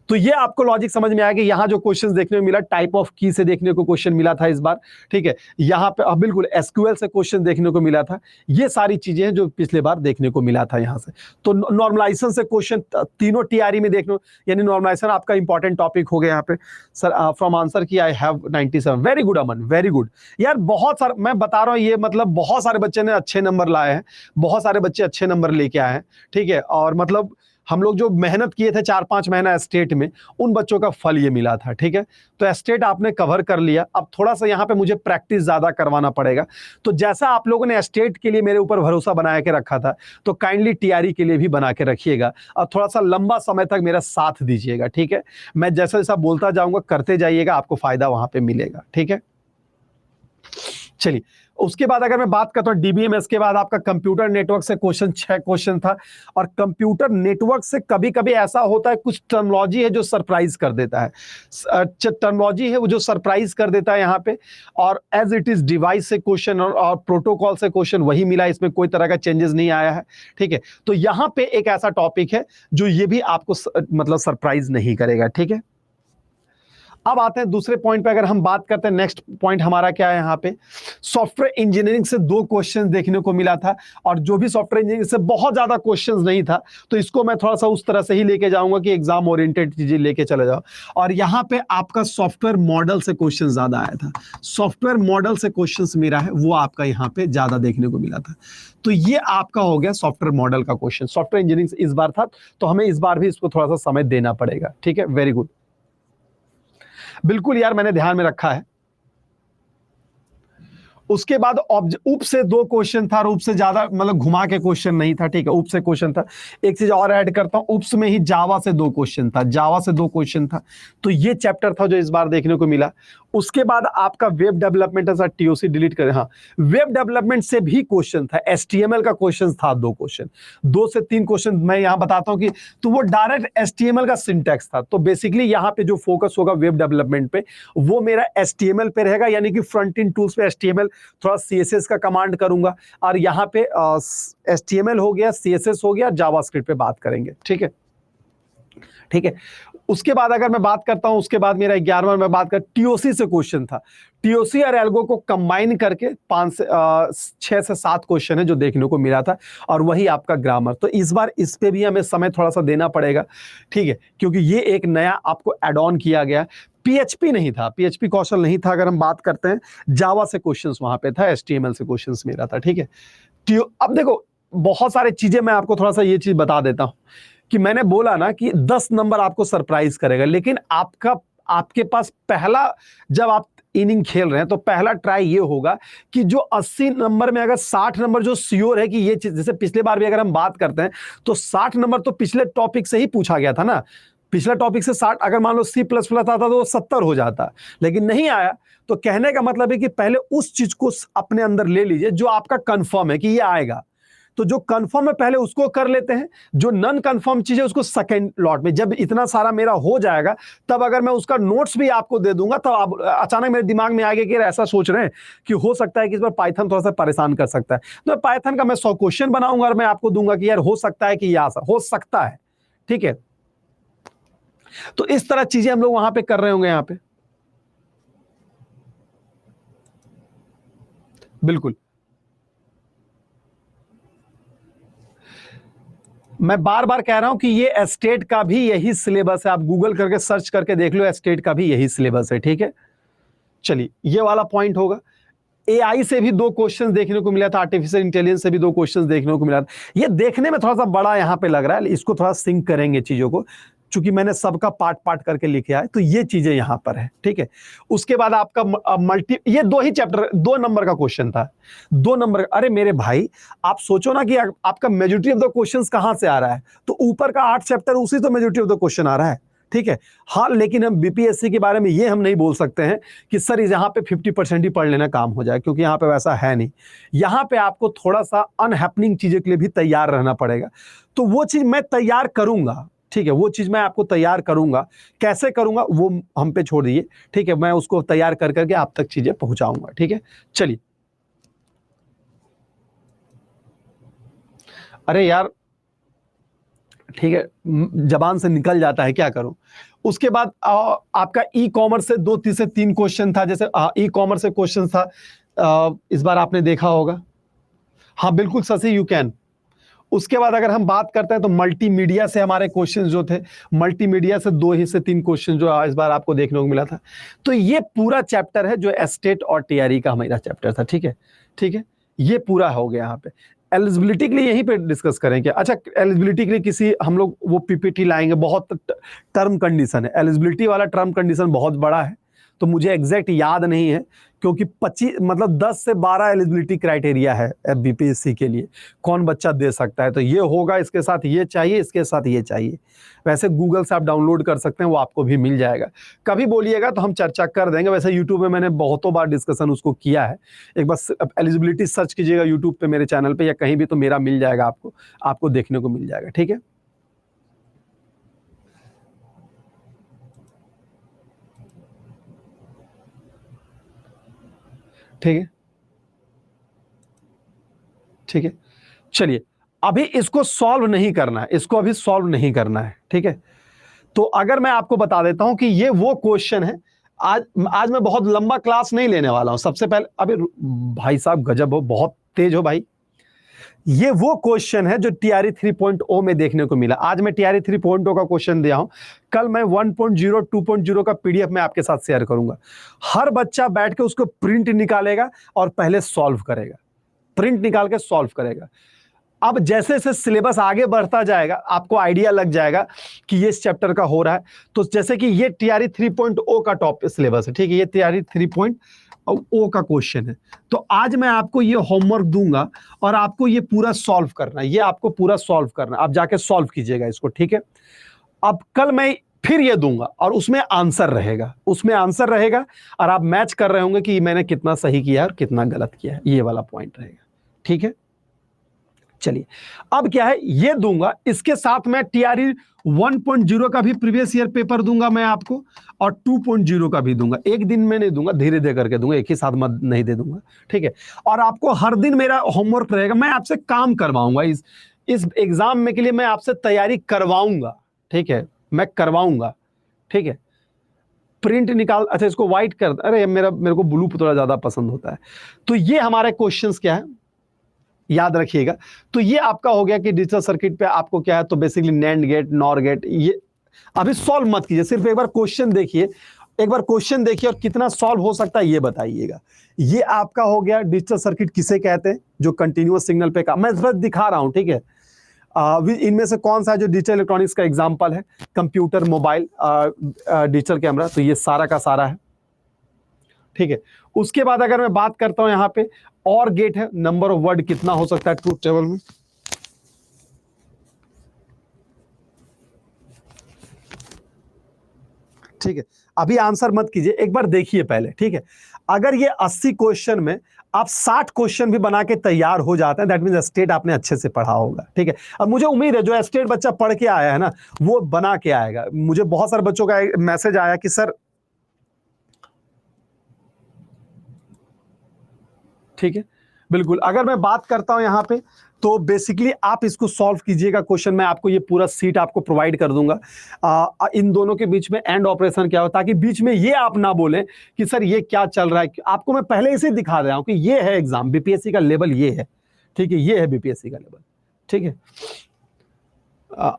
तो ये आपको लॉजिक समझ में आएगा। यहां जो क्वेश्चंस देखने को मिला, टाइप ऑफ की से देखने को क्वेश्चन मिला था इस बार। ठीक है, यहां पे बिल्कुल एसक्यूएल से क्वेश्चन देखने को मिला था। ये सारी चीजें हैं जो पिछले बार देखने को मिला था यहां से। तो नॉर्मलाइजेशन से क्वेश्चन तीनों टीआरई में देखने, यानी नॉर्मलाइजेशन आपका इंपॉर्टेंट टॉपिक हो गया यहाँ पे। सर फ्रॉम आंसर की I have 97। Very good Aman, very good यार। बहुत सारे मैं बता रहा हूँ, ये मतलब बहुत सारे बच्चे ने अच्छे नंबर लाए हैं, बहुत सारे बच्चे अच्छे नंबर लेके आए हैं। ठीक है, और मतलब हम लोग जो मेहनत किए थे 4-5 महीना स्टेट में, उन बच्चों का फल ये मिला था। ठीक है, तो स्टेट आपने कवर कर लिया, अब थोड़ा सा यहाँ पे मुझे प्रैक्टिस ज्यादा करवाना पड़ेगा। तो जैसा आप लोगों ने स्टेट के लिए मेरे ऊपर भरोसा बनाया के रखा था, तो काइंडली टीआरई के लिए भी बना के रखिएगा और थोड़ा सा लंबा समय तक मेरा साथ दीजिएगा। ठीक है, मैं जैसा जैसा बोलता जाऊंगा करते जाइएगा, आपको फायदा वहां पे मिलेगा। ठीक है, चलिए उसके बाद अगर मैं बात करता हूं डीबीएमएस के बाद आपका कंप्यूटर नेटवर्क से क्वेश्चन 6 क्वेश्चन था। और कंप्यूटर नेटवर्क से कभी कभी ऐसा होता है, कुछ टर्मिनोलॉजी है जो सरप्राइज कर देता है, टर्मिनोलॉजी है वो जो सरप्राइज कर देता है यहाँ पे। और एज इट इज डिवाइस से क्वेश्चन और प्रोटोकॉल से क्वेश्चन वही मिला, इसमें कोई तरह का चेंजेस नहीं आया है। ठीक है, तो यहाँ पे एक ऐसा टॉपिक है जो ये भी आपको मतलब सरप्राइज नहीं करेगा। ठीक है, अब आते हैं दूसरे पॉइंट पे। अगर हम बात करते हैं, नेक्स्ट पॉइंट हमारा क्या है यहाँ पे, सॉफ्टवेयर इंजीनियरिंग से 2 क्वेश्चन देखने को मिला था। और जो भी सॉफ्टवेयर इंजीनियरिंग से बहुत ज्यादा क्वेश्चंस नहीं था, तो इसको मैं थोड़ा सा उस तरह से ही लेके जाऊंगा कि एग्जाम ओरिएंटेड चीजें लेके चले जाओ। और यहाँ पे आपका सॉफ्टवेयर मॉडल से क्वेश्चन ज्यादा आया था, सॉफ्टवेयर मॉडल से क्वेश्चन मेरा है वो आपका यहाँ पे ज्यादा देखने को मिला था। तो ये आपका हो गया सॉफ्टवेयर मॉडल का क्वेश्चन। सॉफ्टवेयर इंजीनियरिंग से इस बार था, तो हमें इस बार भी इसको थोड़ा सा समय देना पड़ेगा। ठीक है, वेरी गुड, बिल्कुल यार मैंने ध्यान में रखा है। उसके बाद उप से 2 क्वेश्चन था, और उप से ज्यादा मतलब घुमा के क्वेश्चन नहीं था। ठीक है, उप से क्वेश्चन था। एक चीज और ऐड करता हूं, उप्स में ही जावा से 2 क्वेश्चन था, जावा से 2 क्वेश्चन था। तो ये चैप्टर था जो इस बार देखने को मिला। उसके बाद आपका वेब डेवलपमेंट, ऐसा टीओसी डिलीट करें, हाँ वेब डेवलपमेंट से भी क्वेश्चन था, एचटीएमएल का क्वेश्चन था 2 क्वेश्चन, 2 से 3 क्वेश्चन मैं यहां बताता हूं कि, तो वो डायरेक्ट एचटीएमएल का सिंटैक्स था। तो बेसिकली यहां पे जो फोकस होगा वेब डेवलपमेंट पे, वो मेरा एचटीएमएल पे रहेगा, यानी कि फ्रंट एंड टूल्स पे एचटीएमएल, थोड़ा सीएसएस का कमांड करूंगा। और यहां पे एचटीएमएल हो गया, सीएसएस हो गया, जावास्क्रिप्ट पे बात करेंगे। ठीक है, ठीक है। उसके बाद अगर मैं बात करता हूं, उसके बाद मेरा 11वां में बात कर टीओसी से क्वेश्चन था। टीओसी और एल्गो को कंबाइन करके 6 से 7 क्वेश्चन है जो देखने को मिला था, और वही आपका ग्रामर। तो इस बार इस पे भी हमें समय थोड़ा सा देना पड़ेगा। ठीक है, क्योंकि ये एक नया आपको एड ऑन किया गया। पीएचपी नहीं था, पीएचपी कौशल नहीं था। अगर हम बात करते हैं, जावा से क्वेश्चंस वहां पे था, एचटीएमएल से क्वेश्चंस मेरा था। ठीक है, अब देखो बहुत सारी चीजें मैं आपको थोड़ा सा ये चीज बता देता हूं कि मैंने बोला ना कि 10 नंबर आपको सरप्राइज करेगा, लेकिन आपके पास पहला, जब आप इनिंग खेल रहे हैं तो पहला ट्राई ये होगा कि जो 80 नंबर में अगर 60 नंबर जो श्योर है कि ये चीज, जैसे पिछले बार भी अगर हम बात करते हैं तो 60 नंबर तो पिछले टॉपिक से ही पूछा गया था ना। पिछला टॉपिक से 60, अगर मान लो C++ आता तो वो 70 हो जाता, लेकिन नहीं आया। तो कहने का मतलब है कि पहले उस चीज को अपने अंदर ले लीजिए जो आपका कंफर्म है कि ये आएगा। तो जो कंफर्म है पहले उसको कर लेते हैं, जो नॉन कंफर्म चीज है उसको सेकंड लॉट में। जब इतना सारा मेरा हो जाएगा, तब अगर मैं उसका नोट्स भी आपको दे दूंगा, तो आप अचानक मेरे दिमाग में आ गया कि ऐसा सोच रहे हैं कि हो सकता है कि इस बार पाइथन थोड़ा सा परेशान कर सकता है, तो पाइथन का मैं 100 क्वेश्चन बनाऊंगा और मैं आपको दूंगा कि यार हो सकता है कि ये हो सकता है। ठीक है, तो इस तरह चीजें हम लोग वहां पे कर रहे होंगे यहां पे। बिल्कुल, मैं बार बार कह रहा हूं कि ये एस्टेट का भी यही सिलेबस है, आप गूगल करके सर्च करके देख लो, एस्टेट का भी यही सिलेबस है। ठीक है, चलिए ये वाला पॉइंट होगा। AI से भी 2 क्वेश्चंस देखने को मिला था, आर्टिफिशियल इंटेलिजेंस से भी 2 क्वेश्चंस देखने को मिला था। ये देखने में थोड़ा सा बड़ा यहाँ पे लग रहा है, इसको थोड़ा सिंक करेंगे चीजों को, चूंकि मैंने सबका पार्ट पार्ट करके लिखा है, तो ये चीजें यहां पर है, ठीक है। उसके बाद आपका मल्टी, ये 2 ही चैप्टर, 2 नंबर का क्वेश्चन था, 2 नंबर। अरे मेरे भाई, आप सोचो ना कि आपका मेजॉरिटी ऑफ द क्वेश्चंस कहां से आ रहा है, तो ऊपर का 8 चैप्टर उसी तो मेजॉरिटी ऑफ द क्वेश्चन आ रहा है, ठीक है। हाँ, लेकिन हम बीपीएससी के बारे में ये हम नहीं बोल सकते हैं कि सर यहाँ पे 50% ही पढ़ लेना काम हो जाए, क्योंकि यहाँ पे वैसा है नहीं। यहाँ पे आपको थोड़ा सा अनहैपनिंग चीजों के लिए भी तैयार रहना पड़ेगा, तो वो चीज मैं तैयार करूंगा, ठीक है। वो चीज मैं आपको तैयार करूंगा, कैसे करूंगा वो हम पे छोड़ दीजिए, ठीक है। मैं उसको तैयार कर करके आप तक चीजें पहुंचाऊंगा, ठीक है। चलिए, अरे यार ठीक है, जबान से निकल जाता है, क्या करूं। उसके बाद आपका ई कॉमर्स से 2 से 3 क्वेश्चन था, जैसे ई कॉमर्स से क्वेश्चन था, इस बार आपने देखा होगा। हाँ बिल्कुल शशि, यू कैन। उसके बाद अगर हम बात करते हैं तो मल्टीमीडिया से हमारे क्वेश्चन जो थे, मल्टीमीडिया से 2 ही से 3 क्वेश्चन जो इस बार आपको देखने को मिला था। तो ये पूरा चैप्टर है जो एस्टेट और टीआरई का हमारा चैप्टर था, ठीक है, ठीक है। ये पूरा हो गया। यहाँ पे एलिजिबिलिटी के लिए यहीं पे डिस्कस करेंगे। अच्छा, एलिजिबिलिटी के लिए किसी हम लोग वो पीपीटी लाएंगे, बहुत टर्म कंडीशन है, एलिजिबिलिटी वाला टर्म कंडीशन बहुत बड़ा है, तो मुझे एग्जैक्ट याद नहीं है, क्योंकि 25 मतलब 10 से 12 एलिजिबिलिटी क्राइटेरिया है बीपीएससी के लिए, कौन बच्चा दे सकता है। तो ये होगा, इसके साथ ये चाहिए, इसके साथ ये चाहिए। वैसे गूगल से आप डाउनलोड कर सकते हैं, वो आपको भी मिल जाएगा। कभी बोलिएगा तो हम चर्चा कर देंगे। वैसे यूट्यूब में मैंने बहुतों बार डिस्कशन उसको किया है। एक बार एलिजिबिलिटी सर्च कीजिएगा यूट्यूब पे, मेरे चैनल पे या कहीं भी, तो मेरा मिल जाएगा, आपको देखने को मिल जाएगा, ठीक है। ठीक है, ठीक है। चलिए, अभी इसको सॉल्व नहीं करना है, इसको अभी सॉल्व नहीं करना है, ठीक है। तो अगर मैं आपको बता देता हूं कि ये वो क्वेश्चन है, आज मैं बहुत लंबा क्लास नहीं लेने वाला हूं। सबसे पहले, अभी भाई साहब गजब हो, बहुत तेज हो भाई। ये वो क्वेश्चन है जो टीआरई 3.0 में देखने को मिला। आज मैं टीआरई 3.0 का क्वेश्चन दिया हूं, कल मैं 1.0 2.0 का पीडीएफ में आपके साथ शेयर करूंगा। हर बच्चा बैठ के उसको प्रिंट निकालेगा और पहले सॉल्व करेगा, प्रिंट निकाल के सॉल्व करेगा। अब जैसे जैसे सिलेबस आगे बढ़ता जाएगा, आपको आइडिया लग जाएगा कि ये इस चैप्टर का हो रहा है। तो जैसे कि ये टीआरई 3.0 का टॉप सिलेबस है, ठीक है, ये टीआरई 3.0 का क्वेश्चन है। तो आज मैं आपको ये होमवर्क दूंगा और आपको ये पूरा सॉल्व करना है, ये आपको पूरा सॉल्व करना है, आप जाके सॉल्व कीजिएगा इसको, ठीक है। अब कल मैं फिर ये दूंगा और उसमें आंसर रहेगा, उसमें आंसर रहेगा, और आप मैच कर रहे होंगे कि मैंने कितना सही किया और कितना गलत किया है, ये वाला पॉइंट रहेगा, ठीक है। चलिए, अब क्या है, ये दूंगा, इसके साथ मैं टीआरई 1.0 का भी प्रीवियस ईयर पेपर दूंगा मैं आपको, और 2.0 का भी दूंगा। एक दिन में नहीं दूंगा, धीरे धीरे करके दूंगा, एक ही साथ मत नहीं दे दूंगा, ठीक है। और आपको हर दिन मेरा होमवर्क रहेगा, मैं आपसे काम करवाऊंगा, इस एग्जाम में के लिए मैं आपसे तैयारी करवाऊंगा, ठीक है, मैं करवाऊंगा, ठीक है। प्रिंट निकाल, अच्छा इसको व्हाइट कर, अरे मेरे को ब्लू थोड़ा ज्यादा पसंद होता है। तो ये हमारे क्वेश्चंस क्या है, याद रखिएगा। तो ये आपका हो गया कि डिजिटल सर्किट पे आपको क्या है, तो basically NAND gate, NOR gate, ये अभी सॉल्व मत कीजिए, सिर्फ एक बार क्वेश्चन देखिए, एक बार क्वेश्चन देखिए और कितना सॉल्व हो सकता है ये बताइएगा। ये आपका हो गया डिजिटल सर्किट किसे कहते हैं, जो कंटिन्यूअस सिग्नल पे काम, मैं बस दिखा रहा हूं, ठीक है। इनमें से कौन सा है जो डिजिटल इलेक्ट्रॉनिक्स का एग्जांपल है, कंप्यूटर, मोबाइल, डिजिटल कैमरा, तो ये सारा का सारा है, ठीक है। उसके बाद अगर मैं बात करता हूं, यहां पे और गेट है, नंबर ऑफ वर्ड कितना हो सकता है ट्रूथ टेबल में, ठीक है। अभी आंसर मत कीजिए, एक बार देखिए पहले, ठीक है। अगर ये 80 क्वेश्चन में आप 60 क्वेश्चन भी बना के तैयार हो जाते हैं, दैट मींस स्टेट आपने अच्छे से पढ़ा होगा, ठीक है। अब मुझे उम्मीद है जो स्टेट बच्चा पढ़ के आया है ना, वो बना के आएगा। मुझे बहुत सारे बच्चों का मैसेज आया कि सर, ठीक है, बिल्कुल। अगर मैं बात करता हूं यहां पे, तो बेसिकली आप इसको सॉल्व कीजिएगा क्वेश्चन, मैं आपको ये पूरा सीट आपको प्रोवाइड कर दूंगा। इन दोनों के बीच में एंड ऑपरेशन क्या हो, ताकि बीच में ये आप ना बोलें कि सर ये क्या चल रहा है। आपको मैं पहले इसे दिखा रहा हूं कि ये है एग्जाम, बीपीएससी का लेवल ये है, ठीक है, ये है बीपीएससी का लेवल, ठीक है।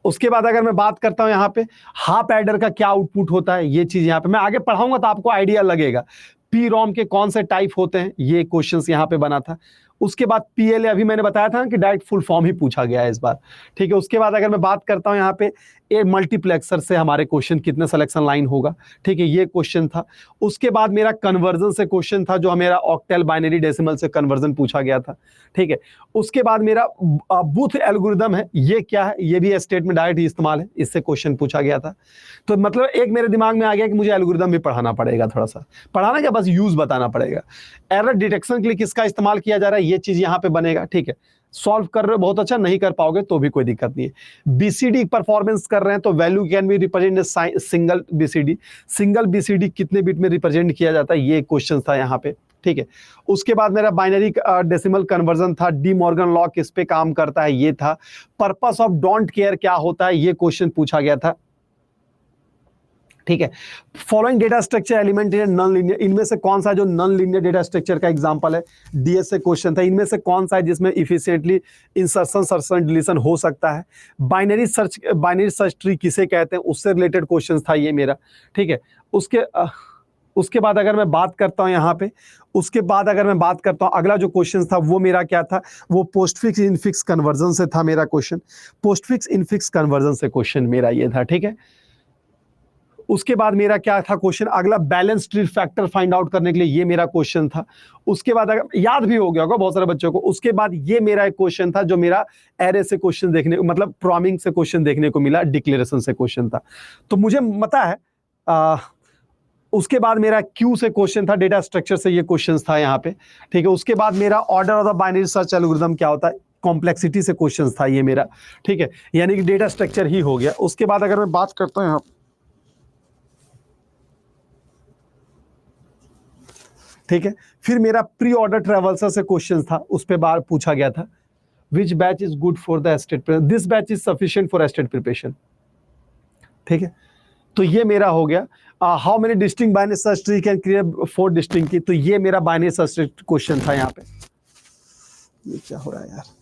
उसके बाद अगर मैं बात करता हूं यहाँ पे हाफ एडर का क्या आउटपुट होता है, ये चीज यहाँ पे मैं आगे पढ़ाऊंगा तो आपको आइडिया लगेगा। पी रोम के कौन से टाइप होते हैं, ये क्वेश्चंस यहाँ पे बना था। उसके बाद पीएलए, अभी मैंने बताया था कि डायरेक्ट फुल फॉर्म ही पूछा गया है इस बार, ठीक है। उसके बाद अगर मैं बात करता हूँ यहाँ पे ए मल्टीप्लेक्सर से हमारे क्वेश्चन कितने सिलेक्शन लाइन होगा, ठीक है, ये क्वेश्चन था। उसके बाद मेरा कन्वर्जन से क्वेश्चन था, जो मेरा ऑक्टल बाइनरी डेसिमल से कन्वर्जन पूछा गया था, ठीक है। उसके बाद मेरा बूथ एल्गोरिदम है, ये क्या है, ये भी स्टेट में डायरेक्ट इस्तेमाल है, इससे क्वेश्चन पूछा गया था। तो मतलब एक मेरे दिमाग में आ गया कि मुझे एल्गोरिदम भी पढ़ाना पड़ेगा, थोड़ा सा पढ़ाना क्या, बस यूज बताना पड़ेगा। एरर डिटेक्शन के लिए किसका इस्तेमाल किया जा रहा है, ये चीज यहाँ पे बनेगा, ठीक है। सॉल्व कर रहे हो बहुत अच्छा, नहीं कर पाओगे तो भी कोई दिक्कत नहीं है। बीसीडी परफॉर्मेंस कर रहे हैं तो value can be represent single BCD, single BCD कितने बिट में रिप्रेजेंट किया जाता है, ये क्वेश्चन था यहाँ पे, ठीक है। उसके बाद मेरा बाइनरी डेसिमल कन्वर्जन था, डी मॉर्गन लॉ किस पे काम करता है, ये था। पर्पस ऑफ डोंट केयर क्या होता है, ये क्वेश्चन पूछा गया था, ठीक है। Following data structure element non linear, इनमें से कौन सा जो नॉन लीनियर डेटा स्ट्रक्चर का एग्जांपल है, डीएस से क्वेश्चन था। इनमें से कौन सा है जिसमें इफिशिएंटली इंसर्शन सर्शन डिलीशन हो सकता है। बाइनरी सर्च ट्री किसे कहते हैं, उससे रिलेटेड क्वेश्चन था ये मेरा, ठीक है। उसके बाद अगर मैं बात करता हूं यहाँ पे, उसके बाद अगर मैं बात करता हूं अगला जो क्वेश्चन था वो मेरा क्या था, वो पोस्टफिक्स इनफिक्स कन्वर्जन से था मेरा क्वेश्चन। पोस्टफिक्स इनफिक्स कन्वर्जन से क्वेश्चन मेरा ये था, ठीक है। उसके बाद मेरा क्या था क्वेश्चन, अगला balance tree factor find out करने के लिए ये मेरा क्वेश्चन था। उसके बाद अगर याद भी हो गया होगा बहुत सारे बच्चों को, उसके बाद ये मेरा एक क्वेश्चन था जो मेरा एरे से क्वेश्चन देखने को, मतलब प्रॉमिंग से क्वेश्चन देखने को मिला, डिक्लेरेशन से क्वेश्चन था, तो मुझे पता है। उसके बाद मेरा क्यू से क्वेश्चन था, डेटा स्ट्रक्चर से ये क्वेश्चन था यहाँ पे, ठीक है। उसके बाद मेरा order of the binary search algorithm क्या होता है, कॉम्प्लेक्सिटी से क्वेश्चन था ये मेरा, ठीक है, यानी कि डेटा स्ट्रक्चर ही हो गया। उसके बाद अगर मैं बात करता हूँ यहाँ, ठीक है, फिर मेरा प्री ऑर्डर ट्रेवल्सर से क्वेश्चन था, उस पे बार पूछा गया था, which batch is good for the estate, this batch is sufficient for estate preparation, ठीक है। तो ये मेरा हो गया। How many distinct binary search tree can create 4 distinct key, तो ये मेरा बाइनरी सर्च ट्री क्वेश्चन था यहाँ पे। ये क्या हो रहा है यार,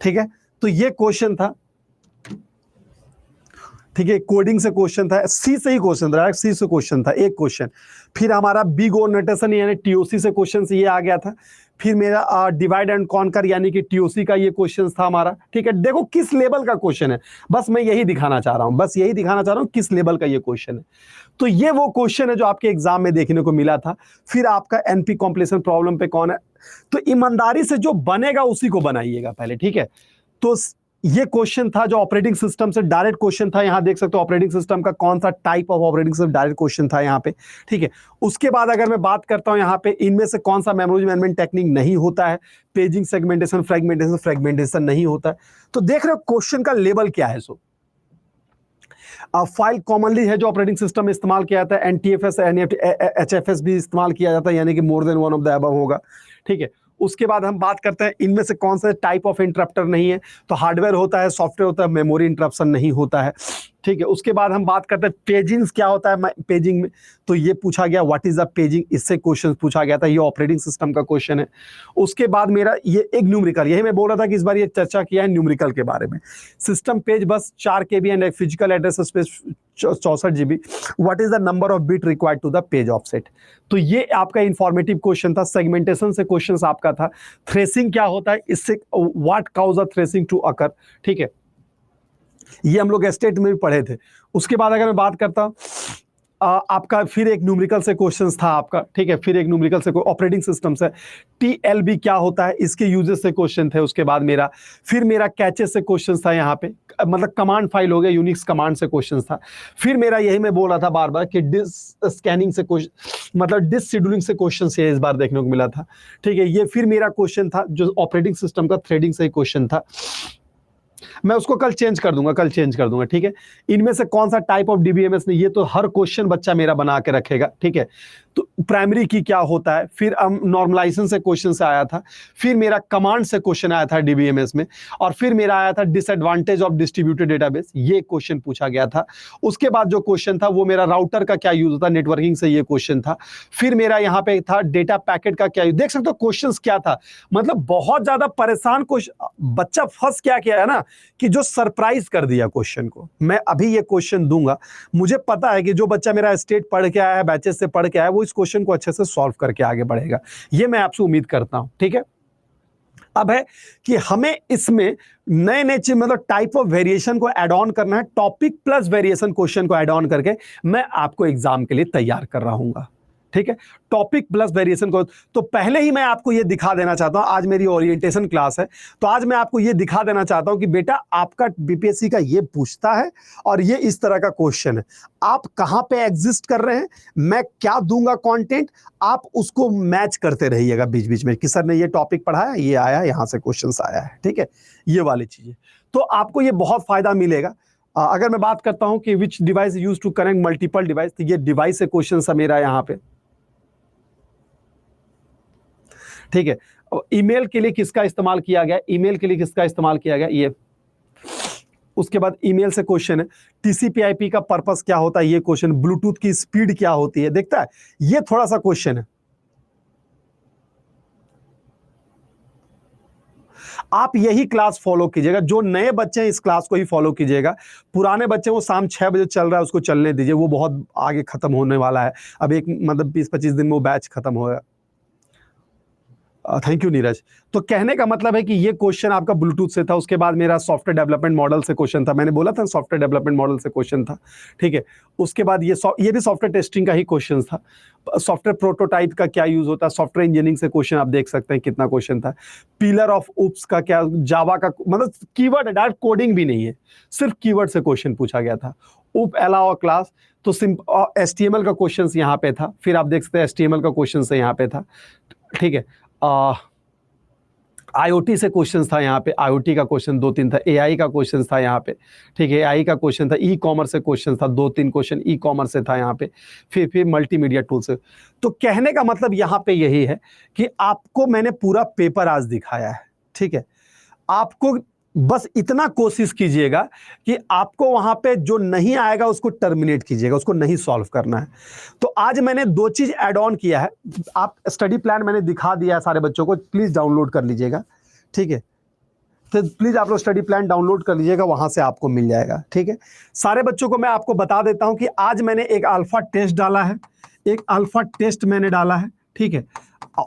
ठीक है। तो ये क्वेश्चन था, ठीक है, कोडिंग से क्वेश्चन था, सी से ही क्वेश्चन था, सी से क्वेश्चन था एक क्वेश्चन। फिर हमारा बिग ओ नोटेशन यानी टीओसी से क्वेश्चन ये आ गया था। फिर मेरा डिवाइड एंड कॉन्कर यानी कि टीओसी का ये क्वेश्चन था हमारा, ठीक है। देखो किस लेवल का क्वेश्चन है, बस मैं यही दिखाना चाह रहा हूं, बस यही दिखाना चाह रहा हूं किस लेवल का ये क्वेश्चन है। तो ये वो क्वेश्चन है जो आपके एग्जाम में देखने को मिला था। फिर आपका एनपी कॉम्प्लेक्शन प्रॉब्लम पे कौन है, तो ईमानदारी से जो बनेगा उसी को बनाइएगा पहले, ठीक है। तो ये क्वेश्चन था जो ऑपरेटिंग सिस्टम से डायरेक्ट क्वेश्चन था, यहां देख सकते हो ऑपरेटिंग सिस्टम का कौन सा type of operating system, direct question था यहां पे, ठीक है। उसके बाद अगर मैं बात करता हूं यहां पे, इनमें से कौन सा मेमोरी मैनेजमेंट टेक्निक नहीं होता है, पेजिंग सेगमेंटेशन फ्रेगमेंटेशन नहीं होता है। तो देख रहे हो क्वेश्चन का लेवल क्या है। सो फाइल कॉमनली है जो ऑपरेटिंग सिस्टम में इस्तेमाल किया जाता है, एनटीएफएस एचएफएस भी इस्तेमाल किया जाता है, यानी कि more than one of the above होगा, ठीक है। उसके बाद हम बात करते हैं इनमें से कौन सा टाइप ऑफ इंटरप्टर नहीं है, तो हार्डवेयर होता है, सॉफ्टवेयर होता है, मेमोरी इंटरप्शन नहीं होता है, ठीक है। उसके बाद हम बात करते हैं पेजिंग क्या होता है पेजिंग में, तो ये पूछा गया व्हाट इज द पेजिंग, इससे क्वेश्चन पूछा गया था, ये ऑपरेटिंग सिस्टम का क्वेश्चन है। उसके बाद मेरा ये एक न्यूमेरिकल, यही मैं बोल रहा था कि इस बार ये चर्चा किया है न्यूमेरिकल के बारे में। सिस्टम पेज बस 4 KB and physical address space 64 GB, what is the number of bit required to the page offset, तो ये आपका इंफॉर्मेटिव क्वेश्चन था। सेगमेंटेशन से क्वेश्चन आपका था। थ्रेसिंग क्या होता है, इससे what cause the thrashing to occur, ठीक है, ये हम लोग स्टेट में भी पढ़े थे। उसके बाद अगर मैं बात करता हूं आपका फिर एक न्यूमेरिकल से क्वेश्चंस था आपका, ठीक है, फिर एक न्यूमेरिकल से ऑपरेटिंग सिस्टम से टीएलबी क्या होता है इसके यूजेस से क्वेश्चन थे। उसके बाद मेरा फिर मेरा कैचेस से क्वेश्चंस था यहाँ पे, मतलब कमांड फाइल हो गया, यूनिक्स कमांड से क्वेश्चंस था। फिर मेरा यही मैं बोल रहा था बार बार कि डिस स्कैनिंग से क्वेश्चन, मतलब डिस शेड्यूलिंग से क्वेश्चन ये इस बार देखने को मिला था, ठीक है। ये फिर मेरा क्वेश्चन था जो ऑपरेटिंग सिस्टम का थ्रेडिंग से क्वेश्चन था। मैं उसको कल चेंज कर दूंगा, ठीक है। इनमें से कौन सा टाइप ऑफ डीबीएमएस ने, ये तो हर क्वेश्चन बच्चा मेरा बना के रखेगा, ठीक है। तो प्राइमरी की क्या होता है, फिर नॉर्मलाइजेशन से क्वेश्चन से आया था, फिर मेरा कमांड से क्वेश्चन आया था डीबीएमएस में, और फिर मेरा आया था डिसएडवांटेज ऑफ डिस्ट्रीब्यूटेड डेटाबेस, ये क्वेश्चन पूछा गया था। उसके बाद जो क्वेश्चन था वो मेरा राउटर का क्या यूज होता है नेटवर्किंग से, ये क्वेश्चन था। फिर मेरा यहाँ पे था डेटा पैकेट का क्या यूज, देख सकते हो क्वेश्चन क्या था। मतलब बहुत ज्यादा परेशान बच्चा फंस क्या किया है ना, कि जो सरप्राइज कर दिया क्वेश्चन को। मैं अभी ये क्वेश्चन दूंगा, मुझे पता है कि जो बच्चा मेरा स्टेट पढ़ के आया है, बैचेस से पढ़ के आया है, वो इस क्वेश्चन को अच्छे से सॉल्व करके आगे बढ़ेगा, ये मैं आपसे उम्मीद करता हूं, ठीक है। अब है कि हमें इसमें नए नए चीज, मतलब टाइप ऑफ वेरिएशन को ऐड ऑन करना है, टॉपिक प्लस वेरिएशन क्वेश्चन को ऐड ऑन करके मैं आपको एग्जाम के लिए तैयार कर रहा हूं, ठीक है। टॉपिक प्लस वेरिएशन को, तो पहले ही मैं आपको यह दिखा देना चाहता हूं, आज मेरी ओरिएंटेशन क्लास है, तो आज मैं आपको यह दिखा देना चाहता हूं कि बेटा आपका बीपीएससी का ये पूछता है और ये इस तरह का क्वेश्चन है, आप कहां पे एग्जिस्ट कर रहे हैं, मैं क्या दूंगा कंटेंट, आप उसको मैच करते रहिएगा बीच बीच में कि सर ने ये टॉपिक पढ़ाया, ये आया, यहां से क्वेश्चन आया है, ठीक है। ये वाली चीजें, तो आपको ये बहुत फायदा मिलेगा। अगर मैं बात करता हूं कि which device use to connect multiple device, तो ये डिवाइस से क्वेश्चन है मेरा यहां पे, ठीक है। ईमेल के लिए किसका इस्तेमाल किया गया, ईमेल के लिए किसका इस्तेमाल किया गया, ये। उसके बाद ईमेल से क्वेश्चन है टीसीपी/आईपी का पर्पस क्या होता है, ये क्वेश्चन। ब्लूटूथ की स्पीड क्या होती है, देखता है, ये थोड़ा सा क्वेश्चन है। आप यही क्लास फॉलो कीजिएगा, जो नए बच्चे हैं इस क्लास को ही फॉलो कीजिएगा। पुराने बच्चे वो शाम 6 बजे चल रहा है, उसको चलने दीजिए, वो बहुत आगे खत्म होने वाला है। अब एक मतलब 20-25 दिन में वो बैच खत्म होगा। Thank you Neeraj. तो कहने का मतलब है कि ये क्वेश्चन आपका ब्लूटूथ से था। उसके बाद मेरा सॉफ्टवेयर डेवलपमेंट मॉडल से क्वेश्चन था, मैंने बोला था सॉफ्टवेयर डेवलपमेंट मॉडल से क्वेश्चन था, ठीक है। उसके बाद ये भी सॉफ्टवेयर टेस्टिंग का ही क्वेश्चन था। सॉफ्टवेयर प्रोटोटाइप का क्या यूज होता है, सॉफ्टवेयर इंजीनियरिंग से क्वेश्चन आप देख सकते हैं कितना क्वेश्चन था। पिलर ऑफ उप्स का क्या, जावा का, मतलब कीवर्ड है, डायरेक्ट कोडिंग भी नहीं है, सिर्फ कीवर्ड से क्वेश्चन पूछा गया था। उप अलावा क्लास, तो HTML का क्वेश्चन यहाँ पे था। फिर आप देख सकते हैं HTML का क्वेश्चन यहाँ पे था, ठीक है। IoT से क्वेश्चन था यहाँ पे, IoT का क्वेश्चन 2-3 था। AI का क्वेश्चन था यहाँ पे, ठीक है। AI का क्वेश्चन था। ई-कॉमर्स से क्वेश्चन था, 2-3 क्वेश्चन ई-कॉमर्स से था यहाँ पे। फिर मल्टीमीडिया टूल से। तो कहने का मतलब यहाँ पे यही है कि आपको मैंने पूरा पेपर आज दिखाया है, ठीक है। आपको बस इतना कोशिश कीजिएगा कि आपको वहां पे जो नहीं आएगा उसको टर्मिनेट कीजिएगा, उसको नहीं सॉल्व करना है। तो आज मैंने 2 चीज ऐड ऑन किया है। आप स्टडी प्लान मैंने दिखा दिया है सारे बच्चों को, प्लीज डाउनलोड कर लीजिएगा, ठीक है। तो प्लीज आप लोग स्टडी प्लान डाउनलोड कर लीजिएगा, वहां से आपको मिल जाएगा, ठीक है। सारे बच्चों को मैं आपको बता देता हूं कि आज मैंने एक अल्फा टेस्ट डाला है, एक अल्फा टेस्ट मैंने डाला है, ठीक है।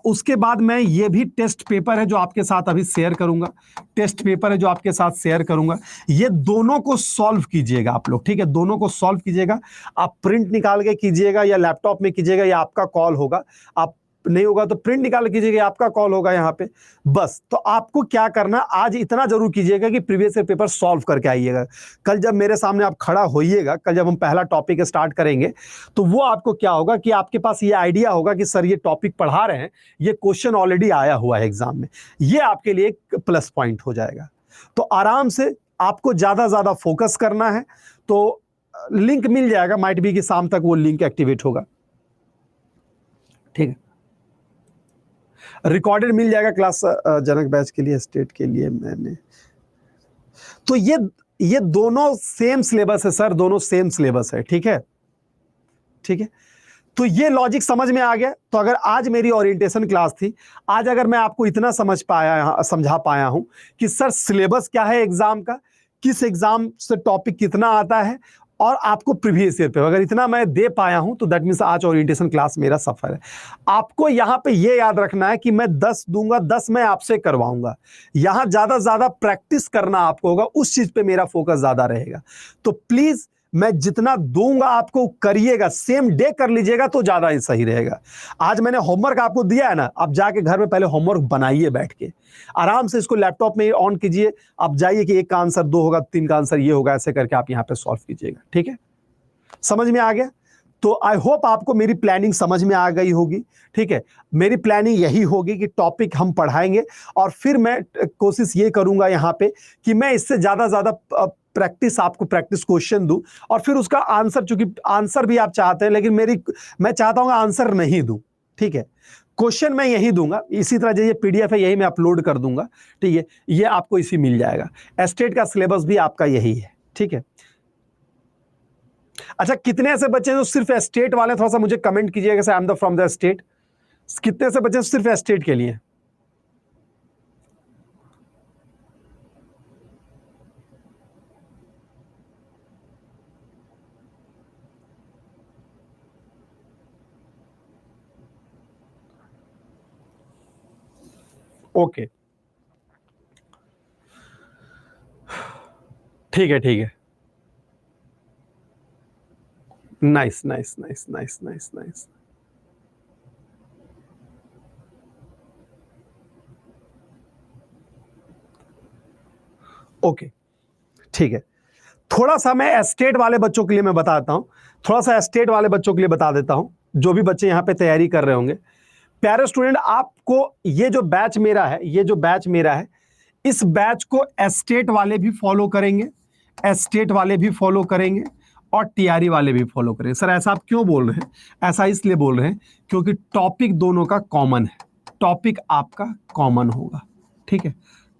उसके बाद मैं ये भी टेस्ट पेपर है जो आपके साथ अभी शेयर करूंगा, टेस्ट पेपर है जो आपके साथ शेयर करूंगा। ये दोनों को सॉल्व कीजिएगा आप लोग, ठीक है। दोनों को सॉल्व कीजिएगा, आप प्रिंट निकाल के कीजिएगा या लैपटॉप में कीजिएगा, या आपका कॉल होगा। आप नहीं होगा तो प्रिंट निकाल कीजिएगा, आपका कॉल होगा यहाँ पे, बस। तो आपको क्या करना, आज इतना जरूर कीजिएगा कि प्रीवियस ईयर पेपर सॉल्व करके आइएगा। कल जब मेरे सामने आप खड़ा होइएगा, कल जब हम पहला टॉपिक स्टार्ट करेंगे, तो वो आपको क्या होगा कि आपके पास ये आइडिया होगा कि सर ये टॉपिक पढ़ा रहे हैं, ये क्वेश्चन ऑलरेडी आया हुआ है एग्जाम में, ये आपके लिए एक प्लस पॉइंट हो जाएगा। तो आराम से आपको ज्यादा फोकस करना है। तो लिंक मिल जाएगा, माइट बी कि शाम तक वो लिंक एक्टिवेट होगा, ठीक है। रिकॉर्डेड मिल जाएगा क्लास जनक बैच के लिए, स्टेट के लिए मैंने। तो ये दोनों सेम सिलेबस है सर, दोनों सेम सिलेबस है, ठीक है, ठीक है। तो ये लॉजिक समझ में आ गया। तो अगर आज मेरी ओरिएंटेशन क्लास थी, आज अगर मैं आपको इतना समझा पाया हूं कि सर सिलेबस क्या है एग्जाम का, किस एग्जाम से टॉपिक कितना आता है, और आपको प्रीवियस ईयर पे अगर इतना मैं दे पाया हूं, तो दैट मींस आज ओरिएंटेशन क्लास मेरा सफल है। आपको यहां पे ये याद रखना है कि मैं 10 दूंगा, 10 मैं आपसे करवाऊंगा। यहां ज्यादा प्रैक्टिस करना आपको होगा, उस चीज पे मेरा फोकस ज्यादा रहेगा। तो प्लीज मैं जितना दूंगा आपको करिएगा, सेम डे कर लीजिएगा तो ज्यादा ही सही रहेगा। आज मैंने होमवर्क आपको दिया है ना, आप जाके घर में पहले होमवर्क बनाइए, बैठ के आराम से इसको लैपटॉप में ऑन कीजिए। आप जाइए कि 1 का आंसर 2 होगा, 3 का आंसर ये होगा, ऐसे करके आप यहाँ पे सॉल्व कीजिएगा, ठीक है। समझ में आ गया। तो आई होप आपको मेरी प्लानिंग समझ में आ गई होगी, ठीक है। मेरी प्लानिंग यही होगी कि टॉपिक हम पढ़ाएंगे और फिर मैं कोशिश ये करूंगा यहाँ पे कि मैं इससे ज्यादा प्रैक्टिस, आपको प्रैक्टिस क्वेश्चन दूं और फिर उसका आंसर, चूंकि आंसर भी आप चाहते हैं लेकिन मैं चाहता हूं आंसर नहीं दूं, ठीक है। क्वेश्चन मैं यही दूंगा, इसी तरह जो ये पीडीएफ है यही मैं अपलोड कर दूंगा, ठीक है। ये आपको इसी मिल जाएगा। एस्टेट का सिलेबस भी आपका यही है, ठीक है। अच्छा, कितने ऐसे बच्चे हैं जो सिर्फ एस्टेट वाले, थोड़ा सा मुझे कमेंट कीजिएगा, I am the from the state. कितने ऐसे बच्चे सिर्फ एस्टेट के लिए? ओके, ठीक है, ठीक है। Nice nice nice nice nice nice. Okay, ठीक है। थोड़ा सा मैं एस्टेट वाले बच्चों के लिए मैं बताता हूं, थोड़ा सा एस्टेट वाले बच्चों के लिए बता देता हूं, जो भी बच्चे यहां पे तैयारी कर रहे होंगे। प्यारे स्टूडेंट, आपको ये जो बैच मेरा है, ये जो बैच मेरा है, इस बैच को एस्टेट वाले भी फॉलो करेंगे, एस्टेट वाले भी फॉलो करेंगे और टीआरई वाले भी फॉलो करेंगे। सर ऐसा आप क्यों बोल रहे हैं? ऐसा इसलिए बोल रहे हैं क्योंकि टॉपिक दोनों का कॉमन है, टॉपिक आपका कॉमन होगा, ठीक है।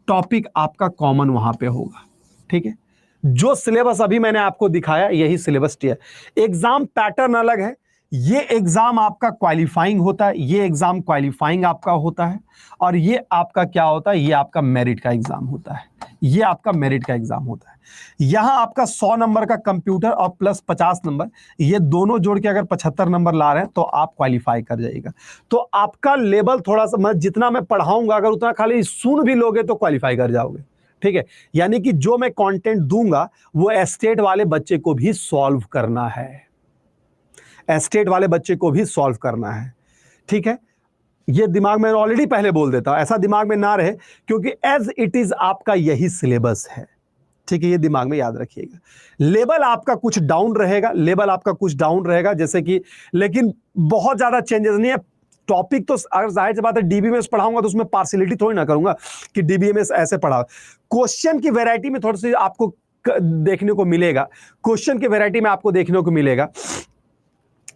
टॉपिक आपका कॉमन वहां पे होगा, ठीक है। जो सिलेबस अभी मैंने आपको दिखाया यही सिलेबस है। एग्जाम पैटर्न अलग है, ये एग्जाम आपका क्वालिफाइंग होता है, ये एग्जाम क्वालिफाइंग आपका होता है, और ये आपका क्या होता है, ये आपका मेरिट का एग्जाम होता है, ये आपका मेरिट का एग्जाम होता है। यहां आपका 100 नंबर का कंप्यूटर और प्लस 50 नंबर, ये दोनों जोड़ के अगर 75 नंबर ला रहे हैं तो आप क्वालिफाई कर जाइएगा। तो आपका लेवल थोड़ा सा, मैं जितना मैं पढ़ाऊंगा अगर उतना खाली सुन भी लोगे तो क्वालिफाई कर जाओगे, ठीक है। यानी कि जो मैं कंटेंट दूंगा वो एस्टेट वाले बच्चे को भी सॉल्व करना है, एस्टेट वाले बच्चे को भी सॉल्व करना है, ठीक है। ये दिमाग में ऑलरेडी पहले बोल देता हूं, ऐसा दिमाग में ना रहे, क्योंकि एज इट इज आपका यही सिलेबस है, ठीक है। ये दिमाग में याद रखिएगा। लेवल आपका कुछ डाउन रहेगा, लेवल आपका कुछ डाउन रहेगा, जैसे कि, लेकिन बहुत ज्यादा चेंजेस नहीं है। टॉपिक तो अगर जाहिर सी बात है डीबीएमएस पढ़ाऊंगा तो उसमें पार्शियलिटी थोड़ी ना करूंगा कि डीबीएमएस ऐसे पढ़ा। क्वेश्चन की वैरायटी में थोड़ी सी आपको देखने को मिलेगा, क्वेश्चन की वैरायटी में आपको देखने को मिलेगा,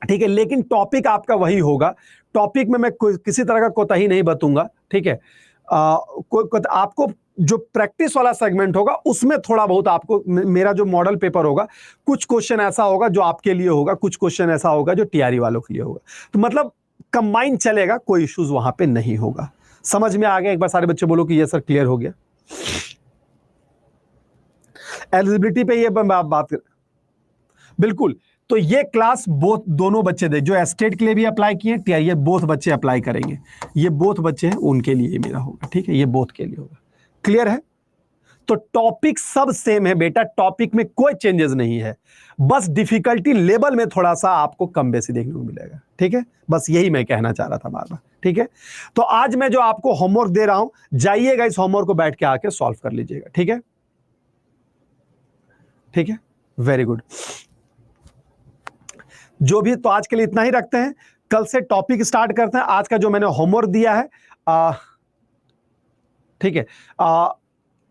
ठीक है। लेकिन टॉपिक आपका वही होगा। टॉपिक में मैं किसी तरह का कोताही नहीं बतूंगा, ठीक है। आपको जो प्रैक्टिस वाला सेगमेंट होगा उसमें थोड़ा बहुत आपको, मेरा जो मॉडल पेपर होगा, कुछ क्वेश्चन ऐसा होगा जो आपके लिए होगा, कुछ क्वेश्चन ऐसा होगा जो टीआरई वालों के लिए होगा। तो मतलब कंबाइन चलेगा, कोई इश्यूज वहां पे नहीं होगा। समझ में आ गया? एक बार सारे बच्चे बोलो कि ये सर क्लियर हो गया। एलिजिबिलिटी पे ये बात कर, बिल्कुल। तो ये क्लास बोथ दोनों बच्चे दे, जो एस्टेट के लिए भी अप्लाई किए, टीआरई बोथ बच्चे अप्लाई करेंगे। ये बोथ बच्चे हैं उनके लिए मेरा होगा, ठीक है। ये बोथ के लिए होगा। क्लियर है? तो टॉपिक सब सेम है बेटा, टॉपिक में कोई चेंजेस नहीं है, बस डिफिकल्टी लेवल में थोड़ा सा आपको कम बेसी देखने को मिलेगा, ठीक है। बस यही मैं कहना चाह रहा था बार बार, ठीक है। तो आज मैं जो आपको होमवर्क दे रहा हूं, जाइएगा इस होमवर्क को बैठ के आके सॉल्व कर लीजिएगा, ठीक है। ठीक है, वेरी गुड। जो भी, तो आज के लिए इतना ही रखते हैं, कल से टॉपिक स्टार्ट करते हैं। आज का जो मैंने होमवर्क दिया है, ठीक है,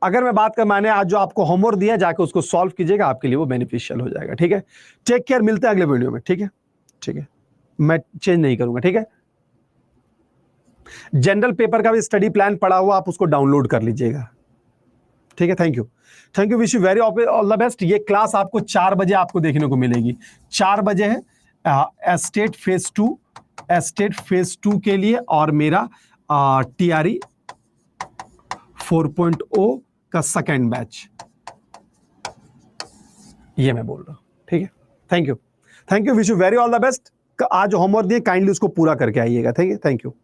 अगर मैं बात कर, मैंने आज जो आपको होमवर्क दिया जाके उसको सॉल्व कीजिएगा, आपके लिए वो बेनिफिशियल हो जाएगा, ठीक है। टेक केयर, मिलते हैं अगले वीडियो में, ठीक है। ठीक है, मैं चेंज नहीं करूंगा, ठीक है। जनरल पेपर का भी स्टडी प्लान पड़ा हुआ, आप उसको डाउनलोड कर लीजिएगा, ठीक है। Thank you, thank you, wish you very all the best. ये क्लास आपको 4 बजे आपको देखने को मिलेगी, 4 बजे है एस्टेट फेज 2, एस्टेट फेज 2 के लिए, और मेरा टीआरई 4.0 का सेकेंड बैच, ये मैं बोल रहा हूं, ठीक है। Thank you, thank you, wish you very all the best. आज होमवर्क दिए, काइंडली उसको पूरा करके आइएगा, थैंक यू।